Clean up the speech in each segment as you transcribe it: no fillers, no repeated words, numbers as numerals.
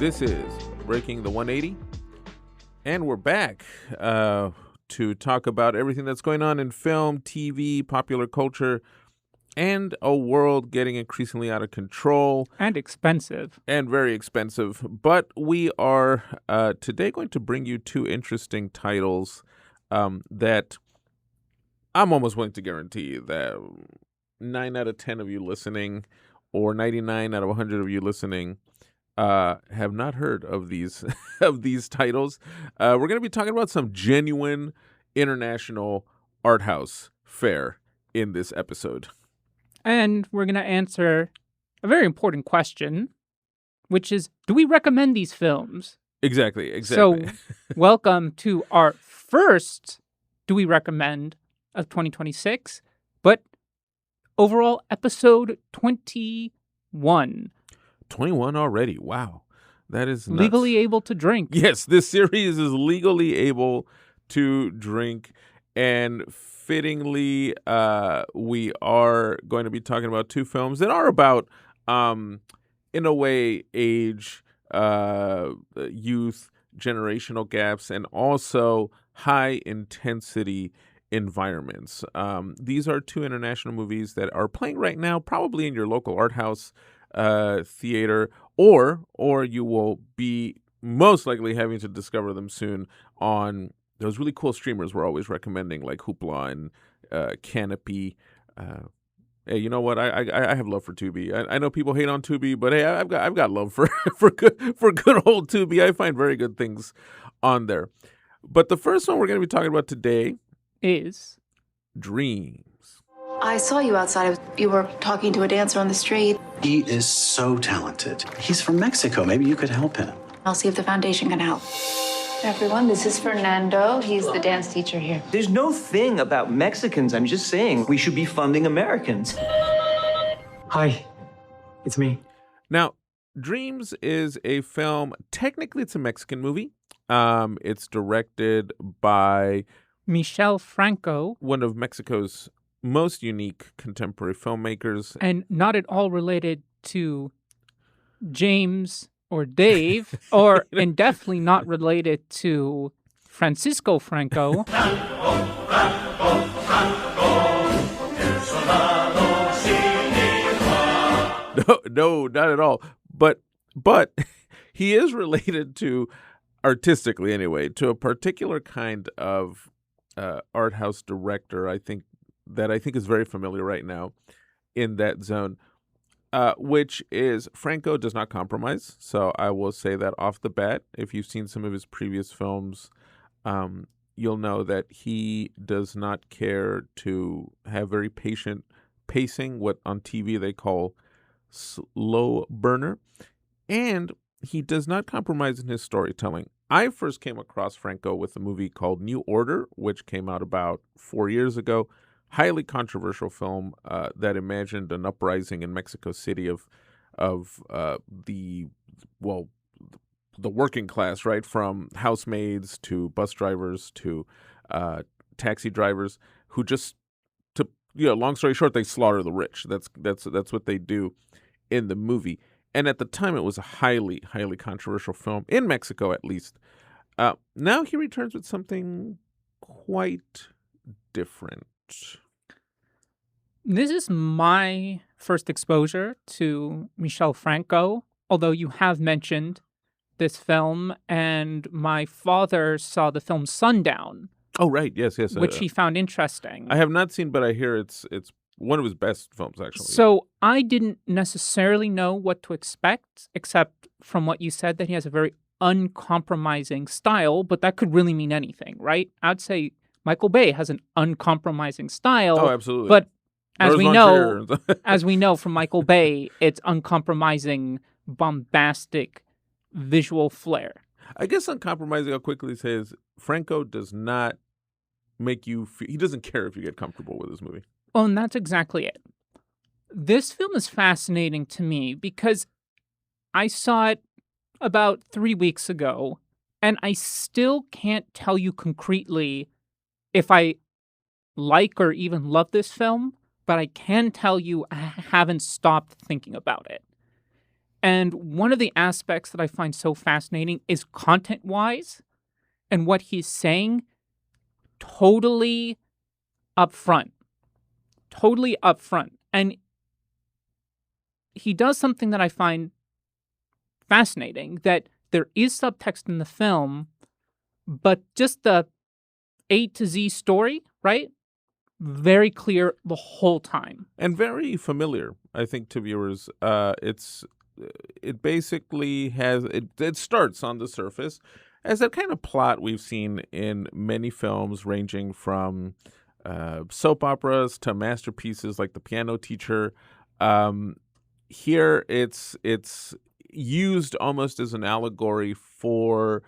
This is Breaking the 180, and we're back to talk about everything that's going on in film, TV, popular culture, and a world getting increasingly out of control. And expensive. And very expensive. But we are today going to bring you two interesting titles that I'm almost willing to guarantee that 9 out of 10 of you listening, or 99 out of 100 of you listening, have not heard of these of these titles. We're going to be talking about some genuine international art house fare in this episode. And we're going to answer a very important question, which is, do we recommend these films? Exactly. So, welcome to our first Do We Recommend of 2026, but overall episode 21. 21 already. Wow. That is nuts. Legally able to drink. Yes, this series is legally able to drink, and fittingly, we are going to be talking about two films that are about, in a way, age, youth, generational gaps, and also high-intensity environments. These are two international movies that are playing right now, probably in your local art house theater, or you will be most likely having to discover them soon on those really cool streamers we're always recommending, like Hoopla and Canopy. Hey, you know what? I have love for Tubi. I know people hate on Tubi, but hey, I've got love for good old Tubi. I find very good things on there. But the first one we're going to be talking about today is Dreams. I saw you outside. You were talking to a dancer on the street. He is so talented. He's from Mexico. Maybe you could help him. I'll see if the foundation can help. Everyone, this is Fernando. He's the dance teacher here. There's no thing about Mexicans. I'm just saying we should be funding Americans. Hi, it's me. Now, Dreams is a film. Technically, it's a Mexican movie. It's directed by Michel Franco, one of Mexico's most unique contemporary filmmakers. And not at all related to James or Dave, and definitely not related to Francisco Franco. No, not at all. But he is related to, artistically anyway, to a particular kind of art house director, I think is very familiar right now in that zone, which is Franco does not compromise. So I will say that off the bat. If you've seen some of his previous films, you'll know that he does not care to have very patient pacing, what on TV they call slow burner. And he does not compromise in his storytelling. I first came across Franco with a movie called New Order, which came out about 4 years ago. Highly controversial film that imagined an uprising in Mexico City of the working class, right, from housemaids to bus drivers to taxi drivers, who just, to long story short, they slaughter the rich. That's what they do in the movie. And at the time, it was a highly, highly controversial film, in Mexico at least. Now he returns with something quite different. This is my first exposure to Michel Franco, although you have mentioned this film, and my father saw the film Sundown. Oh, right. Yes. Which he found interesting. I have not seen, but I hear it's one of his best films, actually. So I didn't necessarily know what to expect, except from what you said, that he has a very uncompromising style, but that could really mean anything, right? I'd say Michael Bay has an uncompromising style. Oh, absolutely. But as we know from Michael Bay, it's uncompromising, bombastic visual flair. I guess uncompromising, I'll quickly say, is Franco does not make you feel, he doesn't care if you get comfortable with this movie. Oh, and that's exactly it. This film is fascinating to me because I saw it about 3 weeks ago, and I still can't tell you concretely if I like or even love this film, but I can tell you I haven't stopped thinking about it. And one of the aspects that I find so fascinating is content-wise and what he's saying totally upfront. Totally upfront. And he does something that I find fascinating, that there is subtext in the film, but just the A to Z story, right? Very clear the whole time. And very familiar, I think, to viewers. It basically has it starts on the surface as that kind of plot we've seen in many films, ranging from soap operas to masterpieces like The Piano Teacher. Here, it's used almost as an allegory for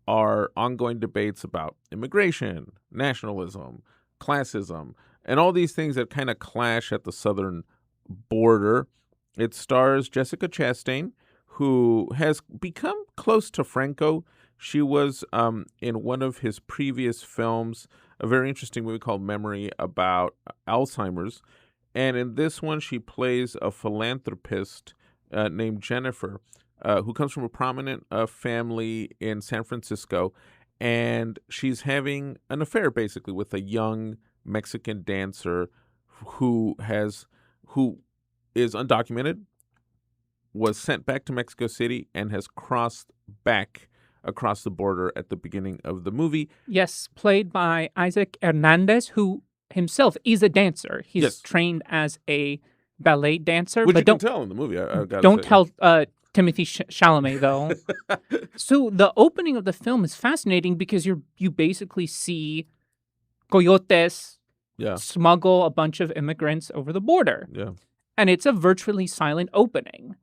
our ongoing debates about immigration, nationalism, classism, and all these things that kind of clash at the southern border. It stars Jessica Chastain, who has become close to Franco. She was in one of his previous films, a very interesting movie called Memory, about Alzheimer's. And in this one, she plays a philanthropist named Jennifer, who comes from a prominent family in San Francisco. And she's having an affair, basically, with a young Mexican dancer who is undocumented, was sent back to Mexico City, and has crossed back across the border at the beginning of the movie. Yes, played by Isaac Hernandez, who himself is a dancer. He's Yes. trained as a ballet dancer. Which but you can tell in the movie, I've got to don't say. tell Timothy Chalamet, though. So the opening of the film is fascinating because you basically see coyotes Yeah, smuggle a bunch of immigrants over the border. yeah. And it's a virtually silent opening,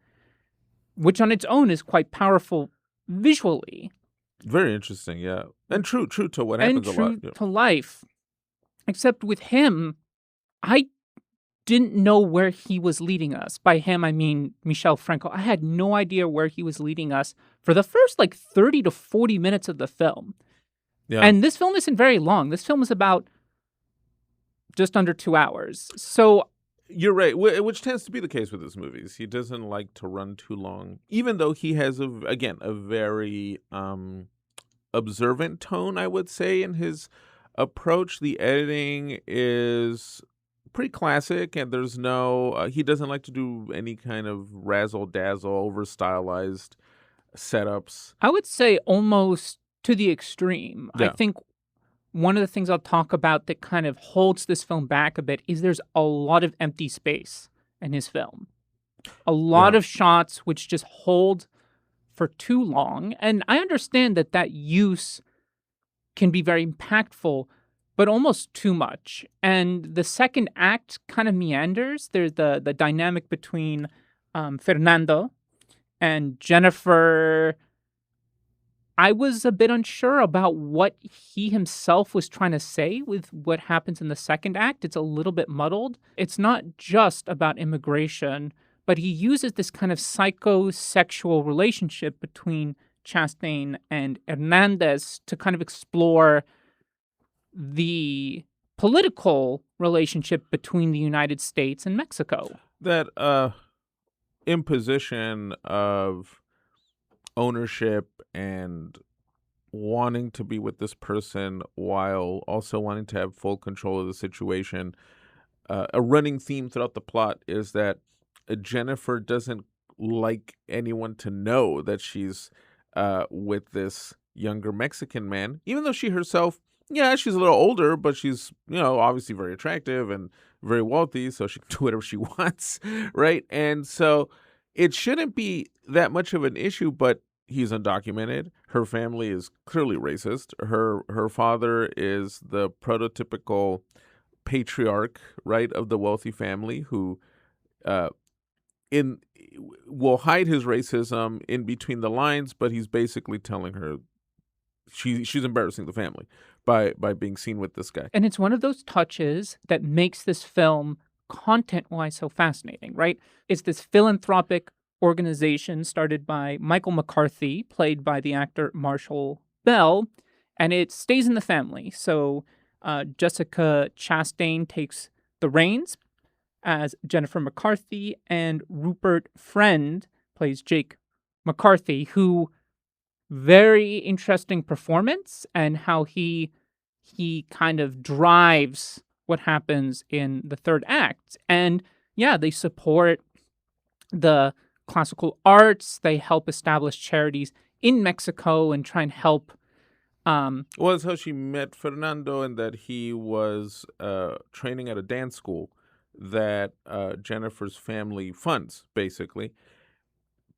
which on its own is quite powerful visually Very interesting, yeah. And true to what and happens a true lot. Yeah. to life. Except with him, I didn't know where he was leading us. By him, I mean Michel Franco. I had no idea where he was leading us for the first 30 to 40 minutes of the film. Yeah. And this film isn't very long. This film is about just under 2 hours. So You're right, which tends to be the case with his movies. He doesn't like to run too long, even though he has, a very observant tone, I would say, in his approach. The editing is pretty classic, and there's no, he doesn't like to do any kind of razzle-dazzle, over-stylized setups. I would say almost to the extreme. I Yeah. think one of the things I'll talk about that kind of holds this film back a bit is there's a lot of empty space in his film. A lot Yeah. of shots which just hold for too long. And I understand that use can be very impactful, but almost too much. And the second act kind of meanders. There's the dynamic between Fernando and Jennifer. I was a bit unsure about what he himself was trying to say with what happens in the second act. It's a little bit muddled. It's not just about immigration, but he uses this kind of psychosexual relationship between Chastain and Hernandez to kind of explore the political relationship between the United States and Mexico. That imposition of ownership and wanting to be with this person while also wanting to have full control of the situation. A running theme throughout the plot is that Jennifer doesn't like anyone to know that she's with this younger Mexican man, even though she herself, she's a little older, but she's, obviously very attractive and very wealthy, so she can do whatever she wants, right? And so it shouldn't be that much of an issue, but he's undocumented. Her family is clearly racist. Her father is the prototypical patriarch, right, of the wealthy family who will hide his racism in between the lines, but he's basically telling her she's embarrassing the family by being seen with this guy. And it's one of those touches that makes this film content-wise so fascinating, right? It's this philanthropic organization started by Michael McCarthy, played by the actor Marshall Bell, and it stays in the family. So Jessica Chastain takes the reins as Jennifer McCarthy, and Rupert Friend, plays Jake McCarthy, who very interesting performance and how he kind of drives what happens in the third act. And yeah, they support the classical arts. They help establish charities in Mexico and try and help. Well, it's how she met Fernando, and that he was training at a dance school that Jennifer's family funds, basically.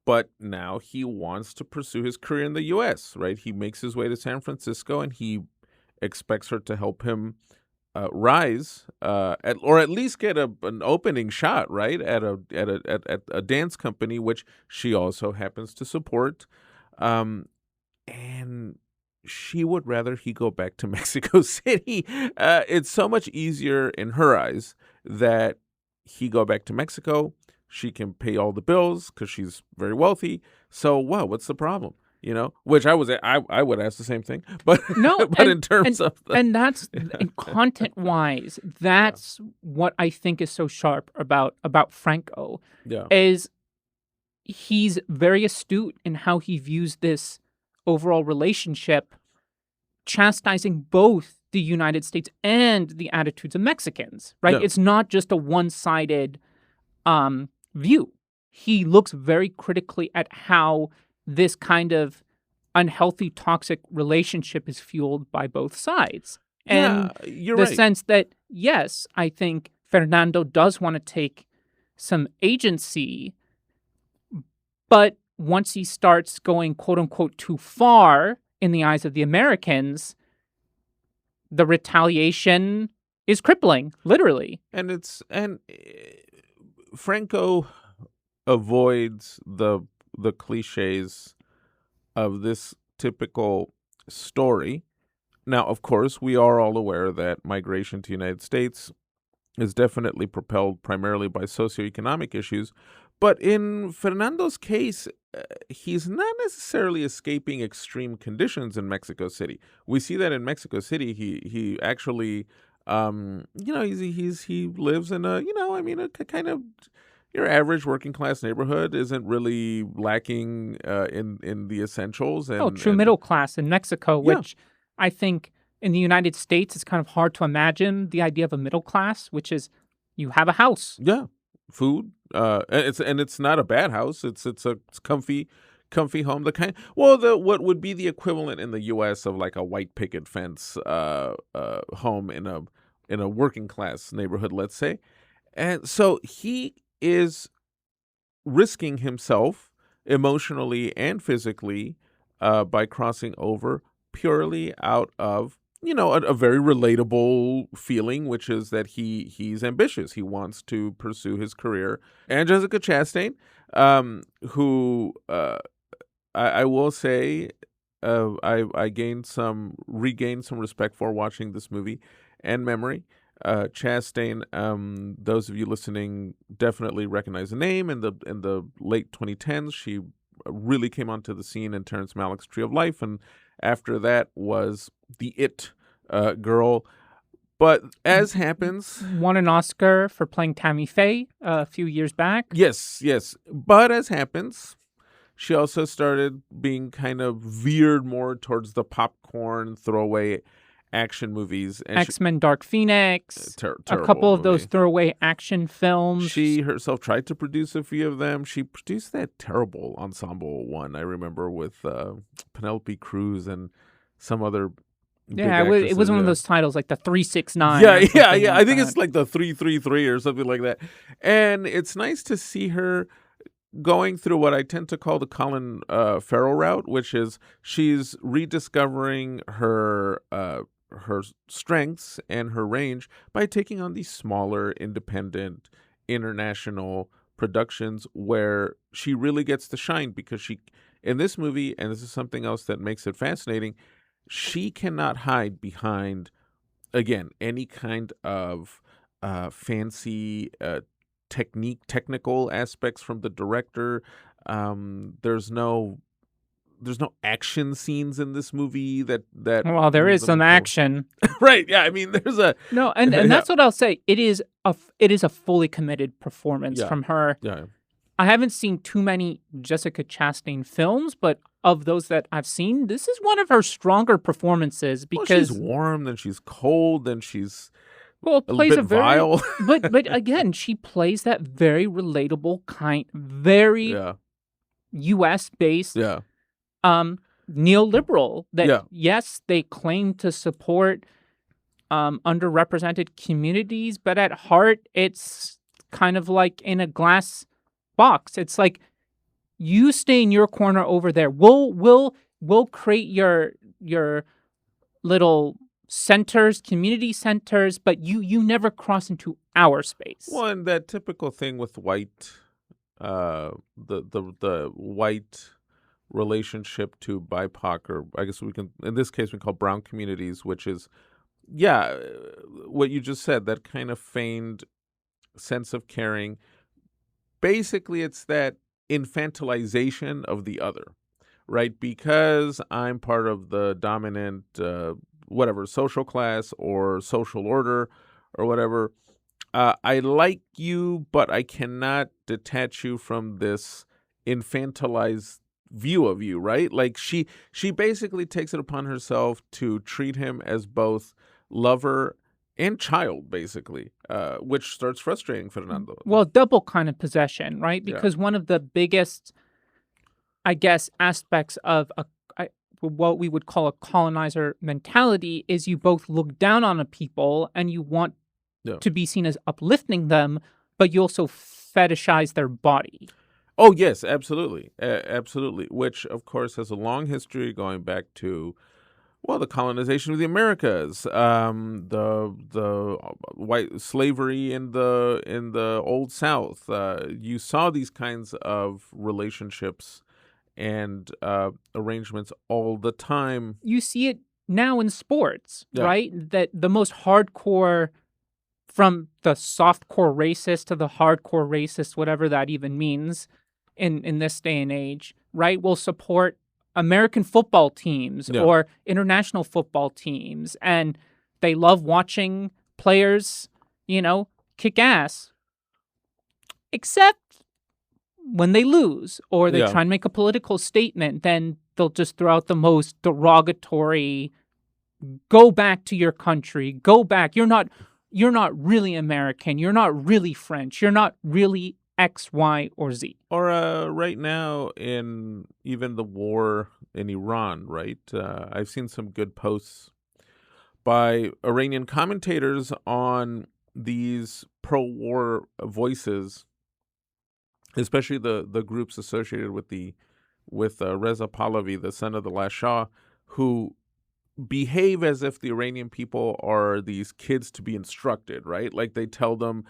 But now he wants to pursue his career in the U.S., right? He makes his way to San Francisco, and he expects her to help him rise, or at least get an opening shot, right, at a dance company, which she also happens to support, and she would rather he go back to Mexico City. It's so much easier in her eyes that he go back to Mexico. She can pay all the bills because she's very wealthy. So, wow, what's the problem? Which I would ask the same thing, but No, but in terms of and that's content wise, that's what I think is so sharp about Franco. Yeah. Is he's very astute in how he views this overall relationship, chastising both the United States and the attitudes of Mexicans, right? Yeah. It's not just a one-sided view. He looks very critically at how this kind of unhealthy, toxic relationship is fueled by both sides. And Yeah, you're the right. sense that, yes, I think Fernando does want to take some agency, but once he starts going, quote unquote, too far in the eyes of the Americans, the retaliation is crippling, literally. And Franco avoids the cliches of this typical story. Now, of course, we are all aware that migration to the United States is definitely propelled primarily by socioeconomic issues. But in Fernando's case, he's not necessarily escaping extreme conditions in Mexico City. We see that in Mexico City, he actually, he lives in a kind of your average working class neighborhood. Isn't really lacking in the essentials. And True middle class in Mexico, Yeah. which I think in the United States it's kind of hard to imagine the idea of a middle class, which is you have a house. Yeah, food. It's not a bad house. It's comfy home. What would be the equivalent in the U.S. of like a white picket fence home in a working class neighborhood, let's say. And so he is risking himself emotionally and physically by crossing over purely out of a very relatable feeling, which is that he's ambitious. He wants to pursue his career. And Jessica Chastain, who I will say I regained some respect for watching this movie and memory. Chastain, those of you listening definitely recognize the name. In the late 2010s, she really came onto the scene in Terrence Malick's Tree of Life, and after that was the It girl. But as happens, Won an Oscar for playing Tammy Faye a few years back. yes. But as happens, she also started being kind of veered more towards the popcorn throwaway action movies. And X-Men Dark Phoenix, a terrible couple of those movie. throwaway action films. She herself tried to produce a few of them. She produced that terrible ensemble one, I remember, with Penelope Cruz and some other big Yeah, it was actresses, one of yeah. those titles like the 369. Yeah. or something I like think that. it's like the 333 or something like that. And it's nice to see her going through what I tend to call the Colin Farrell route, which is she's rediscovering her strengths and her range by taking on these smaller, independent, international productions where she really gets to shine, because she, in this movie, and this is something else that makes it fascinating, she cannot hide behind, again, any kind of fancy technical aspects from the director. There's no action scenes in this movie that Well, there is some action. right. Yeah, I mean, there's a No, and Yeah. that's what I'll say. It is a fully committed performance Yeah. from her. yeah. I haven't seen too many Jessica Chastain films, but of those that I've seen, this is one of her stronger performances Well, she's because warm, then she's cold, then she's well, a plays bit a very vile. but again, she plays that very relatable very Yeah, US based yeah, neoliberal that yeah. yes, they claim to support underrepresented communities, but at heart it's kind of like in a glass box. It's like you stay in your corner over there. We'll create your little centers, community centers, but you never cross into our space. Well, and that typical thing with white, the white relationship to BIPOC, or I guess we can, in this case, we call brown communities, which is, yeah, what you just said, that kind of feigned sense of caring. Basically, it's that infantilization of the other, right? Because I'm part of the dominant, whatever, social class or social order or whatever. I like you, but I cannot detach you from this infantilized view of you, right? Like she basically takes it upon herself to treat him as both lover and child, basically, which starts frustrating Fernando. Well, double kind of possession, right? Yeah. Because one of the biggest, I guess, aspects of what we would call a colonizer mentality is you both look down on a people and you want Yeah. to be seen as uplifting them, but you also fetishize their body. Oh, yes, absolutely. Absolutely. Which, of course, has a long history going back to, well, the colonization of the Americas, the white slavery in the Old South. You saw these kinds of relationships and arrangements all the time. You see it now in sports, Yeah. right? That the most hardcore, from the softcore racist to the hardcore racist, whatever that even means in this day and age, right, will support American football teams Yeah. or international football teams. And they love watching players, kick ass. Except when they lose or they Yeah. try and make a political statement, then they'll just throw out the most derogatory, go back to your country, go back. You're not really American. You're not really French. You're not really X, Y, or Z. Or right now in even the war in Iran, right? I've seen some good posts by Iranian commentators on these pro-war voices, especially the groups associated with Reza Pahlavi, the son of the last Shah, who behave as if the Iranian people are these kids to be instructed, right? Like they tell them,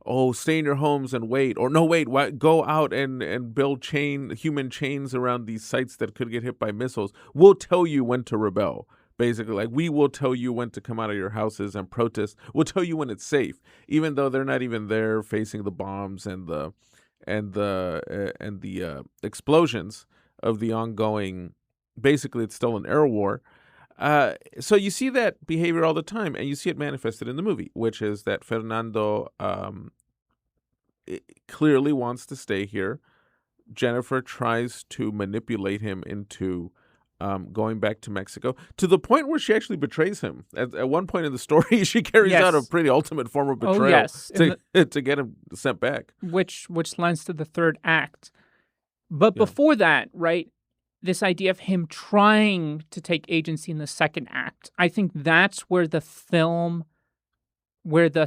oh, stay in your homes and wait. Or no, wait, go out and build human chains around these sites that could get hit by missiles. We'll tell you when to rebel. Basically, like we will tell you when to come out of your houses and protest. We'll tell you when it's safe, even though they're not even there facing the bombs and the explosions of the ongoing. Basically, it's still an air war. So you see that behavior all the time, and you see it manifested in the movie, which is that Fernando clearly wants to stay here. Jennifer tries to manipulate him into going back to Mexico, to the point where she actually betrays him. At one point in the story, she carries out a Yes. pretty ultimate form of Oh, betrayal yes. to get him sent back. Which lends to the third act. But Yeah. before that, right, this idea of him trying to take agency in the second act, I think that's where the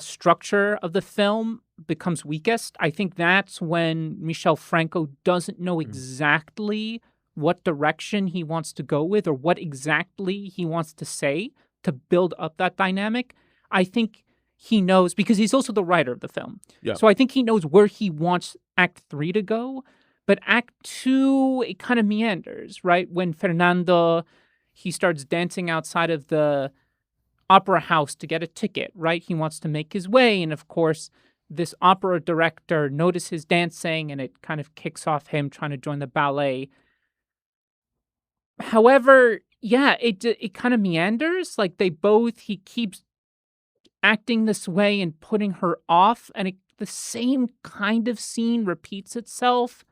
structure of the film becomes weakest. I think that's when Michel Franco doesn't know exactly what direction he wants to go with or what exactly he wants to say to build up that dynamic. I think he knows, because he's also the writer of the film. Yeah. So I think he knows where he wants Act 3 to go. But Act 2, it kind of meanders, right? When Fernando, he starts dancing outside of the opera house to get a ticket, right? He wants to make his way. And of course, this opera director notices dancing and it kind of kicks off him trying to join the ballet. However, yeah, it kind of meanders. Like he keeps acting this way and putting her off. And the same kind of scene repeats itself,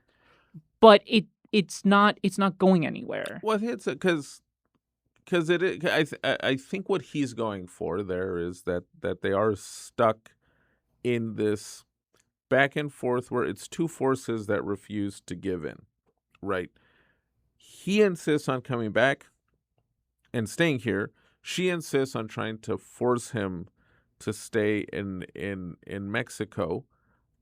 but it's not going anywhere. Well, it's because I think what he's going for there is that they are stuck in this back and forth where it's two forces that refuse to give in, right? He insists on coming back and staying here. She insists on trying to force him to stay in Mexico.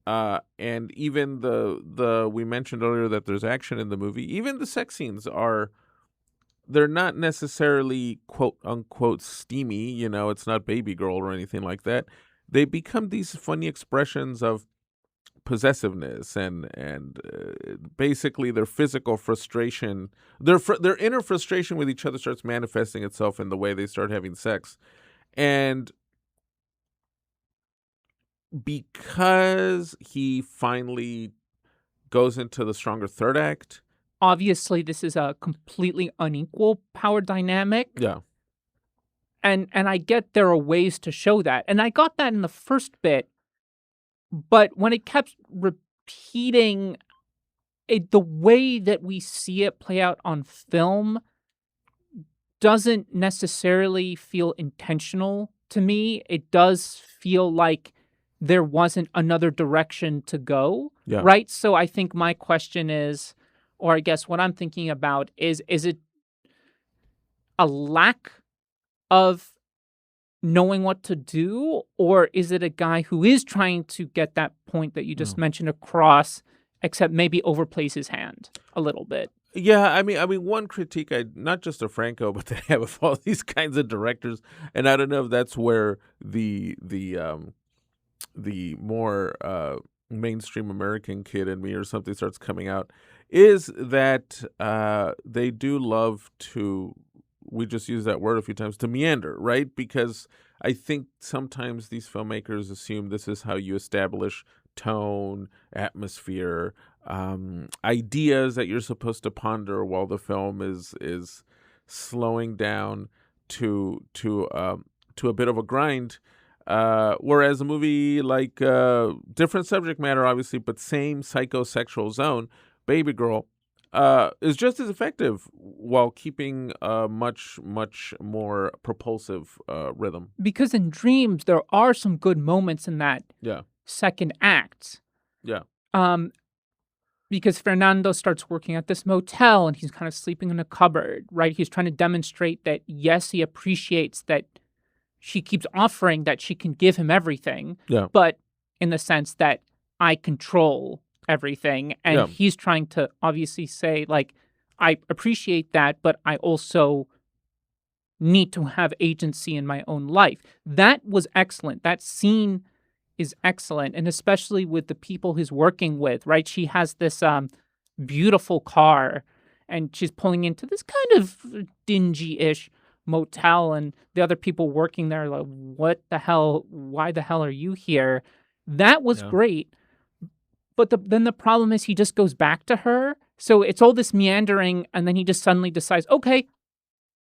And even the we mentioned earlier that there's action in the movie. Even the sex scenes they're not necessarily quote unquote steamy. It's not Baby Girl or anything like that. They become these funny expressions of possessiveness and basically their physical frustration, their inner frustration with each other starts manifesting itself in the way they start having sex. And because he finally goes into the stronger third act. Obviously, this is a completely unequal power dynamic. Yeah. And I get there are ways to show that. And I got that in the first bit. But when it kept repeating the way that we see it play out on film doesn't necessarily feel intentional to me. It does feel like there wasn't another direction to go, Yeah. right? So I think my question is, or I guess what I'm thinking about is it a lack of knowing what to do, or is it a guy who is trying to get that point that you just mentioned across, except maybe overplays his hand a little bit? Yeah, I mean, one critique, not just of Franco, but they have of all these kinds of directors, and I don't know if that's where the more mainstream American kid in me or something starts coming out, is that they do love to, we just use that word a few times, to meander, right? Because I think sometimes these filmmakers assume this is how you establish tone, atmosphere, ideas that you're supposed to ponder while the film is slowing down to a bit of a grind. Whereas a movie like different subject matter, obviously, but same psychosexual zone, Baby Girl, is just as effective while keeping a much more propulsive rhythm. Because in Dreams, there are some good moments in that Yeah. second act. Yeah. Because Fernando starts working at this motel and he's kind of sleeping in a cupboard, right? He's trying to demonstrate that, yes, he appreciates that she keeps offering that she can give him everything, Yeah. but in the sense that I control everything. And Yeah. he's trying to obviously say, like, I appreciate that, but I also need to have agency in my own life. That was excellent. That scene is excellent. And especially with the people he's working with, right? She has this beautiful car and she's pulling into this kind of dingy-ish motel, and the other people working there are like, what the hell? Why the hell are you here? That was great. But then the problem is he just goes back to her. So it's all this meandering, and then he just suddenly decides, okay,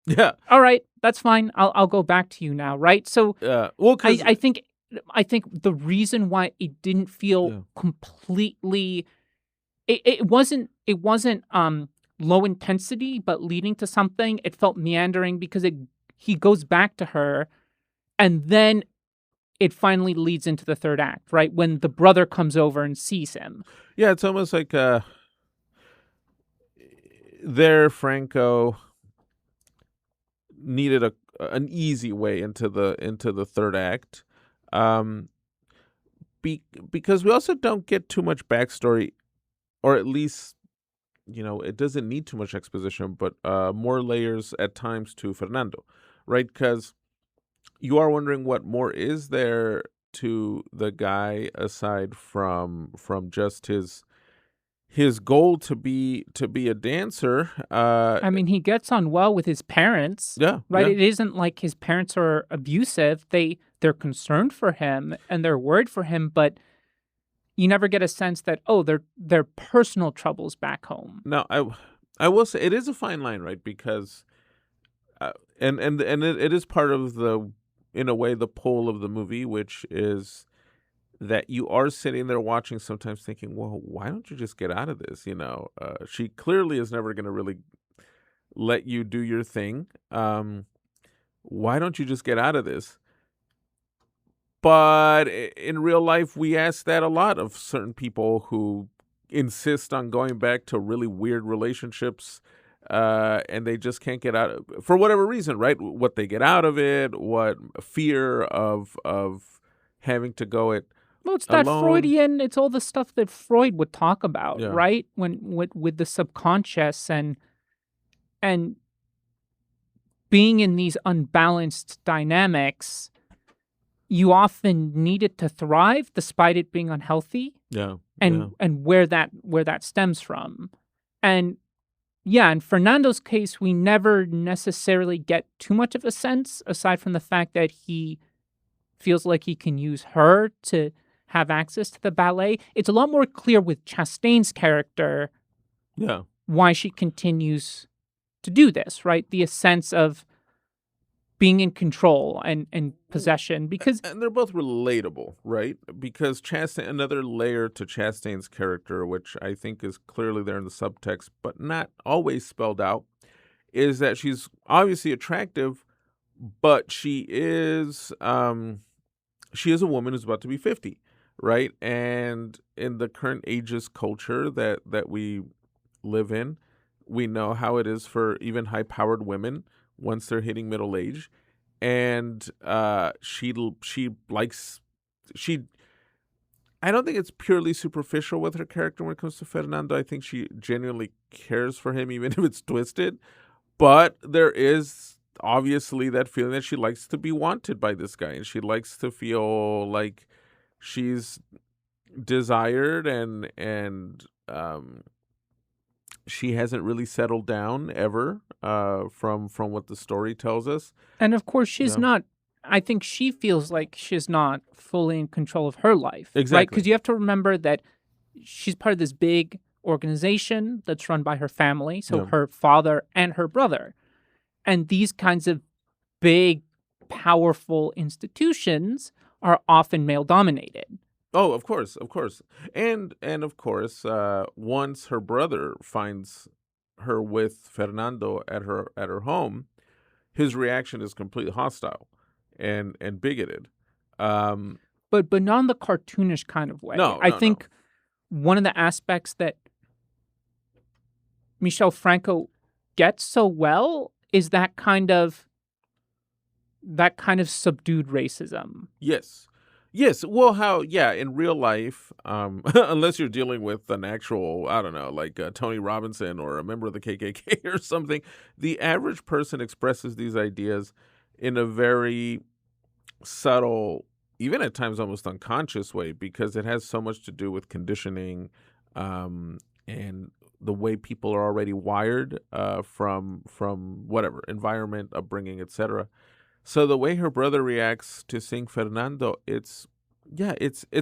Yeah. all right, that's fine. I'll go back to you now, right? So Well, 'cause I think the reason why it didn't feel completely it wasn't low intensity but leading to something. It felt meandering because he goes back to her, and then it finally leads into the third act, right? When the brother comes over and sees him. Yeah, it's almost like there Franco needed an easy way into the third act, because we also don't get too much backstory, or at least it doesn't need too much exposition, but more layers at times to Fernando, right? Because you are wondering what more is there to the guy aside from just his goal to be a dancer. I mean, he gets on well with his parents. Yeah, right. yeah. It isn't like his parents are abusive. They're concerned for him and they're worried for him, but you never get a sense that they're personal troubles back home. Now, I will say it is a fine line, right? Because and it is part of in a way the pull of the movie, which is that you are sitting there watching sometimes thinking, well, why don't you just get out of this? She clearly is never going to really let you do your thing. Why don't you just get out of this? But in real life, we ask that a lot of certain people who insist on going back to really weird relationships, and they just can't get out for whatever reason, right? What they get out of it, what fear of having to go it Well, it's that alone. it's all the stuff that Freud would talk about, Yeah, right? When with the subconscious and being in these unbalanced dynamics, you often need it to thrive despite it being unhealthy, yeah, yeah, and where that stems from. And yeah, in Fernando's case, we never necessarily get too much of a sense aside from the fact that he feels like he can use her to have access to the ballet. It's a lot more clear with Chastain's character yeah. why she continues to do this, right? The sense of being in control and possession, because And they're both relatable, right? Because Chastain, another layer to Chastain's character, which I think is clearly there in the subtext, but not always spelled out, is that she's obviously attractive, but she is a woman who's about to be 50, right? And in the current ageist culture that we live in, we know how it is for even high-powered women once they're hitting middle age. And she likes she I don't think it's purely superficial with her character when it comes to Fernando. I think she genuinely cares for him, even if it's twisted. But there is obviously that feeling that she likes to be wanted by this guy, and she likes to feel like she's desired, and she hasn't really settled down ever, from what the story tells us. and of course she's Yeah, not. I think she feels like she's not fully in control of her life, right? exactly. Because you have to remember that she's part of this big organization that's run by her family, so Yeah. her father and her brother. And these kinds of big, powerful institutions are often male dominated. Oh, of course, of course. And of course, once her brother finds her with Fernando at her home, his reaction is completely hostile and bigoted. Um But not in the cartoonish kind of way. no, I no, no. think one of the aspects that Michel Franco gets so well is that kind of subdued racism. Yes. Yes. Well, in real life, unless you're dealing with an actual, I don't know, like Tony Robinson or a member of the KKK or something, the average person expresses these ideas in a very subtle, even at times almost unconscious way, because it has so much to do with conditioning, and the way people are already wired, from whatever environment, upbringing, etc. So the way her brother reacts to seeing Fernando, it's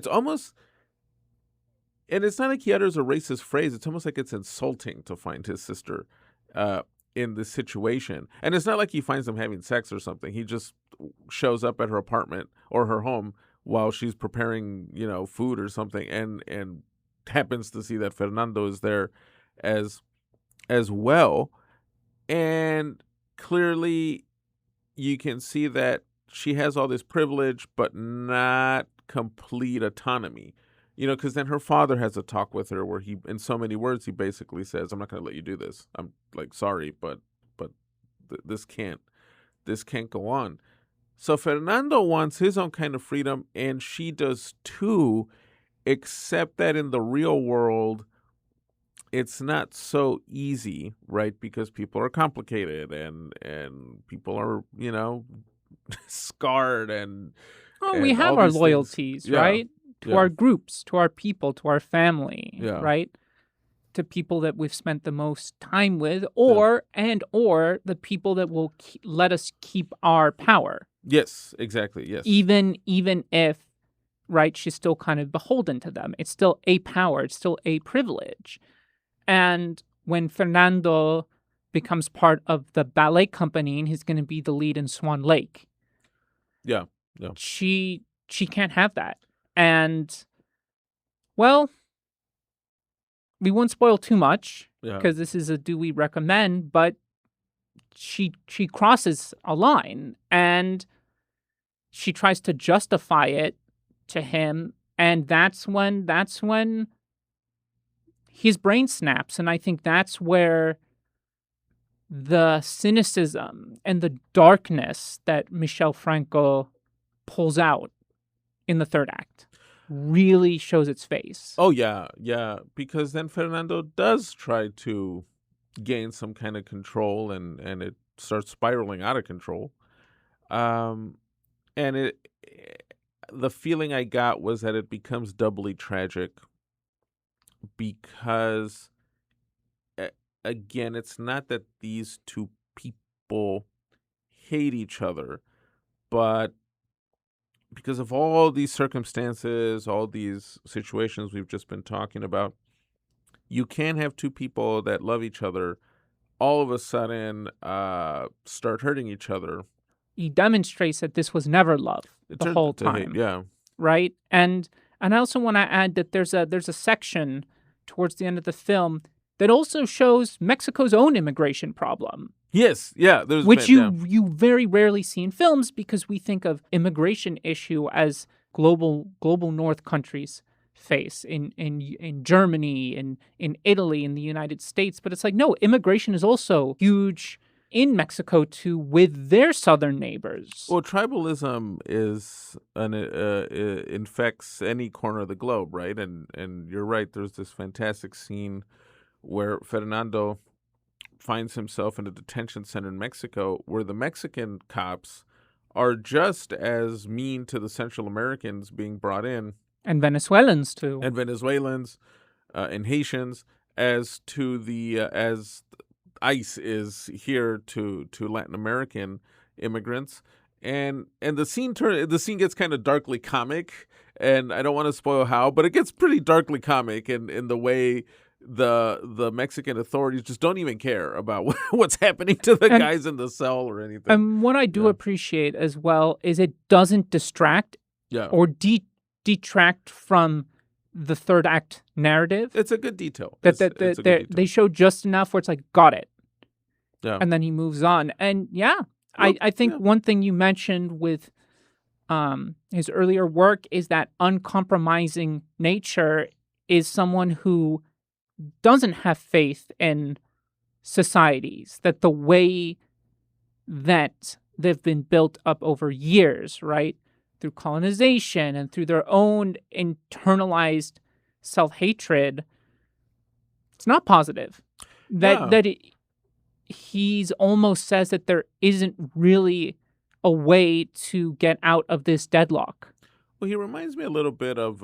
almost, and it's not like he utters a racist phrase. It's almost like it's insulting to find his sister uh, in this situation. And it's not like he finds them having sex or something. He just shows up at her apartment or her home while she's preparing, food or something, and happens to see that Fernando is there as as well. And clearly you can see that she has all this privilege, but not complete autonomy. Because then her father has a talk with her where he, in so many words, he basically says, "I'm not going to let you do this. I'm like sorry, but this can't go on." So Fernando wants his own kind of freedom, and she does too. Except that in the real world, it's not so easy, right? Because people are complicated, and people are, scarred, Oh, we and have all our these things. loyalties, Yeah, right? To yeah, our groups, to our people, to our family, yeah, right? To people that we've spent the most time with, yeah. or the people that will let us keep our power, Yes, exactly. Yes. even if, right, she's still kind of beholden to them. It's still a power. It's still a privilege. And when Fernando becomes part of the ballet company and he's going to be the lead in Swan Lake, Yeah, yeah, she can't have that. And, well, we won't spoil too much Yeah. because this is a do we recommend, but she crosses a line and she tries to justify it to him, and that's when his brain snaps. And I think that's where the cynicism and the darkness that Michel Franco pulls out in the third act really shows its face. Oh, yeah, because then Fernando does try to gain some kind of control, and it starts spiraling out of control. And the feeling I got was that it becomes doubly tragic because, again, it's not that these two people hate each other, but because of all these circumstances, all these situations we've just been talking about, you can't have two people that love each other all of a sudden start hurting each other. He demonstrates that this was never love It the turned whole to hate, time, yeah. right? And I also want to add that there's a section towards the end of the film that also shows Mexico's own immigration problem, Yes, yeah. There's which yeah. you very rarely see in films because we think of immigration issue as global North countries face in Germany and in Italy, in the United States. But it's like, no, immigration is also huge in Mexico too with their southern neighbors. Well, tribalism is infects any corner of the globe, right? And you're right. There's this fantastic scene where Fernando finds himself in a detention center in Mexico, where the Mexican cops are just as mean to the Central Americans being brought in, And Venezuelans too. and Venezuelans, and Haitians, as to the as ICE is here to Latin American immigrants. And the scene gets kind of darkly comic, and I don't want to spoil how, but it gets pretty darkly comic in the way the Mexican authorities just don't even care about what's happening to the guys in the cell or anything. And what I do appreciate as well is it doesn't distract Yeah, or detract from the third act narrative. it's a good detail. That It's a good detail. they show just enough where it's like, got it. Yeah. And then he moves on. And yeah, Well, I think yeah. one thing you mentioned with his earlier work is that uncompromising nature is someone who doesn't have faith in societies, that the way that they've been built up over years, right? Through colonization and through their own internalized self-hatred, it's not positive. He's almost says that there isn't really a way to get out of this deadlock. Well, he reminds me a little bit of,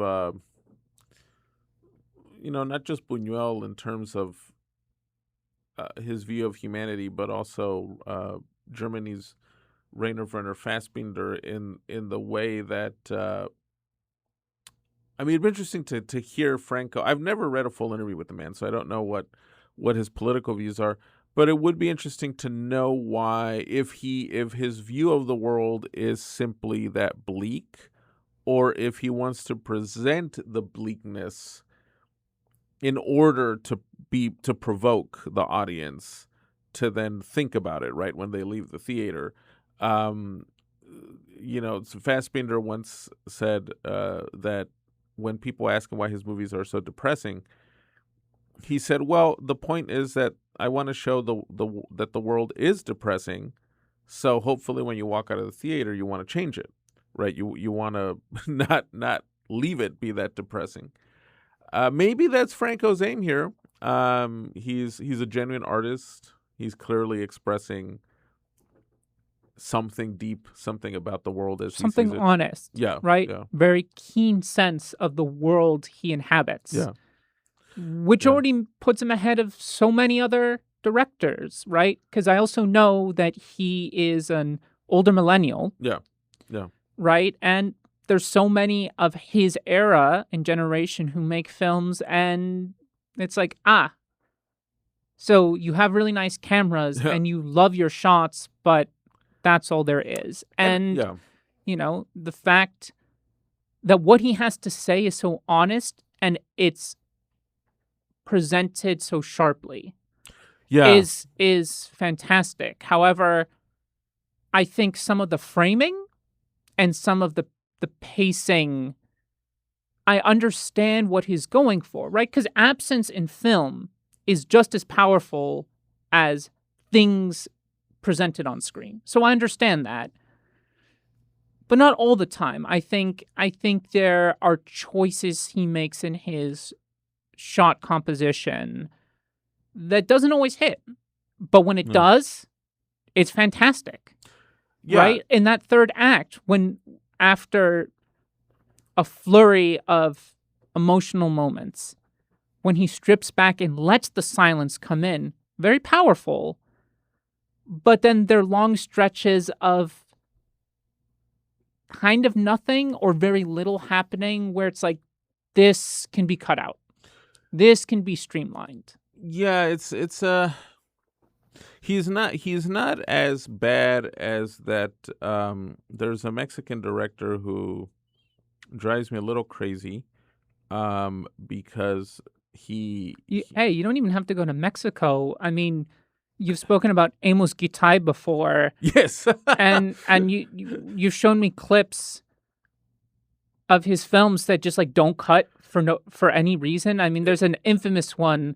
not just Buñuel in terms of his view of humanity, but also Germany's Rainer Werner Fassbinder in the way that, it'd be interesting to hear Franco. I've never read a full interview with the man, so I don't know what his political views are. But it would be interesting to know why, if his view of the world is simply that bleak, or if he wants to present the bleakness in order to provoke the audience to then think about it, right, when they leave the theater. Fassbinder once said that when people ask him why his movies are so depressing, he said, well, the point is that I want to show that the world is depressing, so hopefully when you walk out of the theater, you want to change it, right? You want to not leave it be that depressing. Maybe that's Franco's aim here. He's a genuine artist. He's clearly expressing something deep, something about the world as Something he sees it. honest. Yeah, right? yeah. Very keen sense of the world he inhabits. Yeah. Which already puts him ahead of so many other directors, right? Because I also know that he is an older millennial. Yeah. Right? And there's so many of his era and generation who make films, and it's like, so you have really nice cameras and you love your shots, but that's all there is. And, the fact that what he has to say is so honest and it's presented so sharply Yeah. is fantastic. However, I think some of the framing and some of the pacing, I understand what he's going for, right? Because absence in film is just as powerful as things presented on screen. So I understand that. But not all the time. I think there are choices he makes in his shot composition that doesn't always hit. But when it Yeah. does, it's fantastic. Yeah. Right? In that third act, when after a flurry of emotional moments, when he strips back and lets the silence come in, very powerful. But then there are long stretches of kind of nothing or very little happening where it's like, this can be cut out. This can be streamlined. Yeah, he's not as bad as that. There's a Mexican director who drives me a little crazy, because Hey, you don't even have to go to Mexico. I mean, you've spoken about Amos Gitay before, yes. and you've shown me clips of his films that just like don't cut for any reason. I mean, there's an infamous one,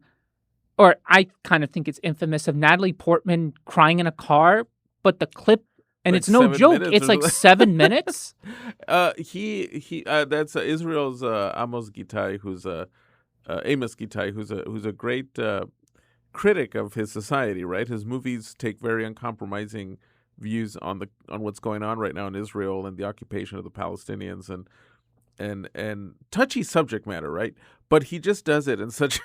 or I kind of think it's infamous, of Natalie Portman crying in a car, but the clip, and Like it's no 7 joke, minutes it's or like something. 7 minutes. He that's Israel's Amos Gitay, who's Amos Gitay, who's a great critic of his society. Right, his movies take very uncompromising views on what's going on right now in Israel and the occupation of the Palestinians and touchy subject matter. Right, but he just does it in such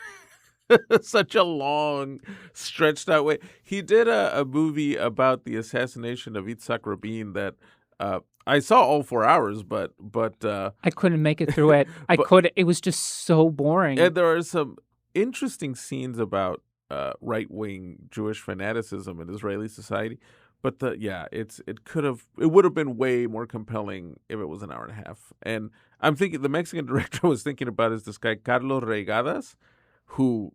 such a long, stretched out way. He did a movie about the assassination of Yitzhak Rabin that I saw all 4 hours, but I couldn't make it through it. It was just so boring. and there are some interesting scenes about right wing Jewish fanaticism in Israeli society. But it would have been way more compelling if it was an hour and a half. And I'm thinking the Mexican director I was thinking about is this guy Carlos Reigadas, who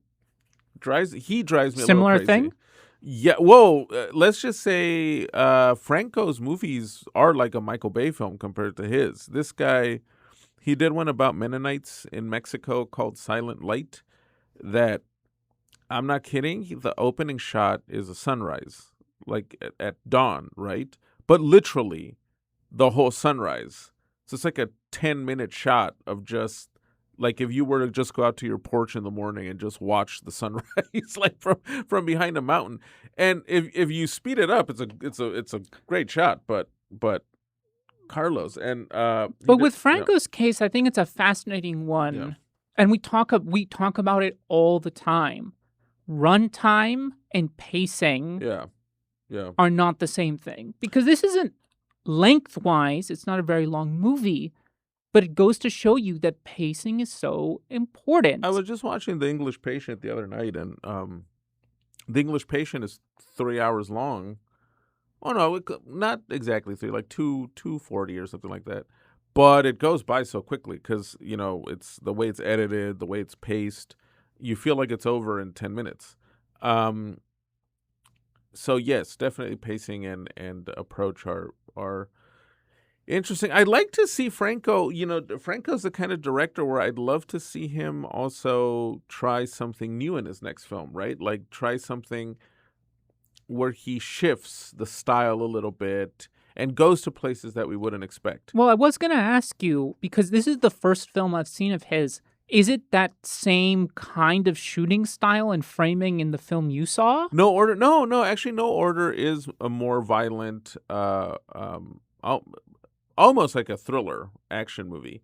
drives me a little Similar crazy. thing? Yeah, whoa. Let's just say Franco's movies are like a Michael Bay film compared to his. This guy, he did one about Mennonites in Mexico called Silent Light. That, I'm not kidding. The opening shot is a sunrise, like at dawn, right? But literally, the whole sunrise. So it's like a 10-minute shot of just like if you were to just go out to your porch in the morning and just watch the sunrise, like from behind a mountain. And if you speed it up, it's a great shot. But Carlos and But with Franco's case, I think it's a fascinating one, Yeah. and we talk about it all the time. Runtime and pacing yeah. are not the same thing, because this isn't lengthwise. It's not a very long movie, but it goes to show you that pacing is so important. I was just watching The English Patient the other night, and The English Patient is 3 hours long. Oh no, not exactly three, like 240 or something like that. But it goes by so quickly because it's the way it's edited, the way it's paced. You feel like it's over in 10 minutes. So yes, definitely pacing and approach are interesting. I'd like to see Franco. Franco's the kind of director where I'd love to see him also try something new in his next film, right? Like try something where he shifts the style a little bit and goes to places that we wouldn't expect. Well, I was going to ask you, because this is the first film I've seen of his. Is it that same kind of shooting style and framing in the film you saw? No Order. No. Actually, No Order is a more violent, almost like a thriller action movie.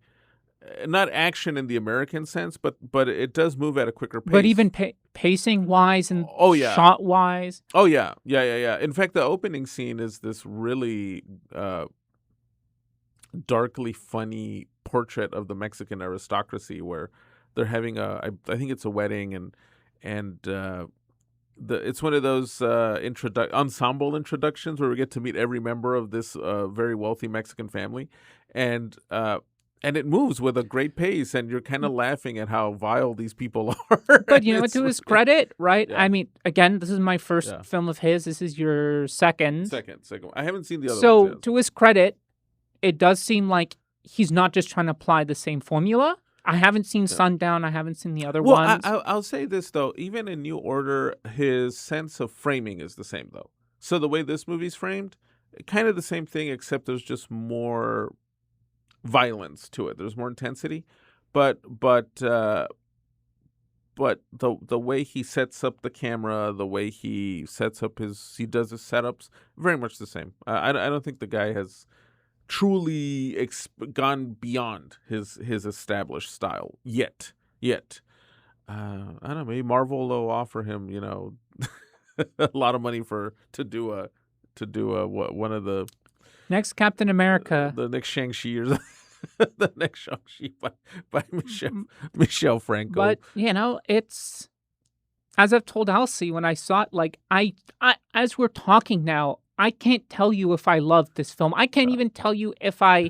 Not action in the American sense, but it does move at a quicker pace. But even pacing wise and shot wise. Oh yeah. In fact, the opening scene is this really darkly funny portrait of the Mexican aristocracy, where they're having I think it's a wedding, and it's one of those ensemble introductions where we get to meet every member of this very wealthy Mexican family, and And it moves with a great pace, and you're kind of laughing at how vile these people are. But you And know what, it's to his really- credit, right? Yeah. I mean, again, this is my first Yeah. film of his. This is your second. Second. I haven't seen the other So, ones yet. to his credit, it does seem like he's not just trying to apply the same formula. I haven't seen Sundown. I haven't seen the other Well, ones. I'll say this, though. Even in New Order, his sense of framing is the same, though. So the way this movie's framed, kind of the same thing, except there's just more violence to it. There's more intensity. But the way he sets up the camera, the way he does his setups, very much the same. I don't think the guy has truly gone beyond his established style yet. I don't know. Maybe Marvel will offer him, a lot of money to do one of the Next Captain America. the next Shang-Chi or the next Shang-Chi by Michelle Franco. But, it's, as I've told Elsie when I saw it, like, I as we're talking now, I can't tell you if I loved this film. I can't even tell you if I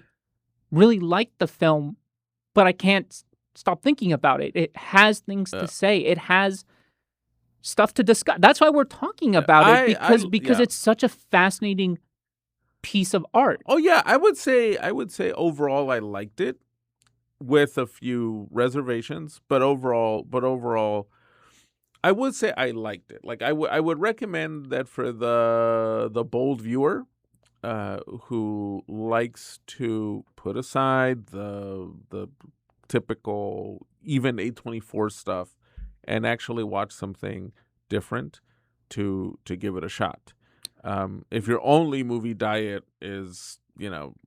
really liked the film, but I can't stop thinking about it. It has things to say. It has stuff to discuss. That's why we're talking about it, because it's such a fascinating piece of art. Oh yeah, I would say overall I liked it, with a few reservations, but overall I would say I liked it. Like I would recommend that for the bold viewer who likes to put aside the typical even A24 stuff and actually watch something different to give it a shot. If your only movie diet is,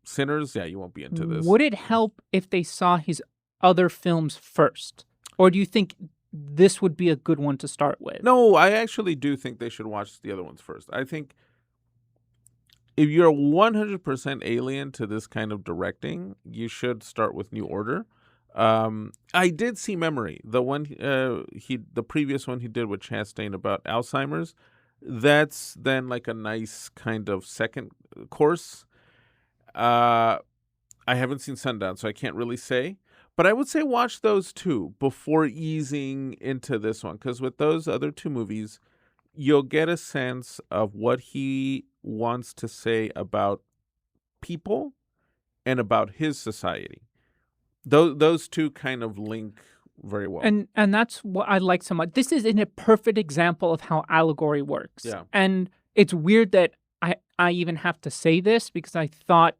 Sinners, yeah, you won't be into this. Would it help if they saw his other films first? Or do you think this would be a good one to start with? No, I actually do think they should watch the other ones first. I think if you're 100% alien to this kind of directing, you should start with New Order. I did see Memory, the previous one he did with Chastain about Alzheimer's. That's then like a nice kind of second course. I haven't seen Sundown, so I can't really say. But I would say watch those two before easing into this one, because with those other two movies, you'll get a sense of what he wants to say about people and about his society. Those two kind of link very well. And that's what I like so much. This is a perfect example of how allegory works. Yeah. And it's weird that I even have to say this, because I thought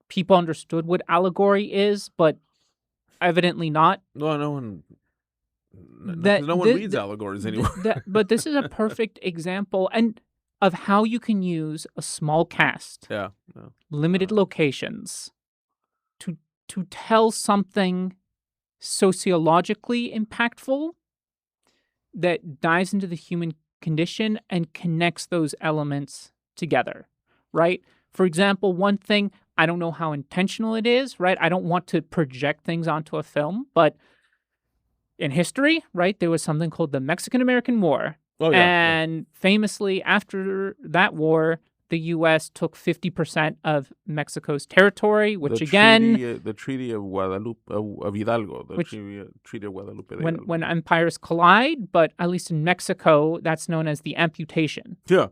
people understood what allegory is, but evidently not. No one That- no one thi- reads thi- allegories anymore. But this is a perfect example of how you can use a small cast, Yeah. limited locations, to tell something sociologically impactful that dives into the human condition and connects those elements together, right? For example, one thing, I don't know how intentional it is, right? I don't want to project things onto a film, but in history, right, there was something called the Mexican-American War. Oh, yeah. And famously, after that war, the U.S. took 50% of Mexico's territory, which the Treaty of Guadalupe of Hidalgo, Treaty of Guadalupe. when empires collide, but at least in Mexico, that's known as the amputation. Yeah.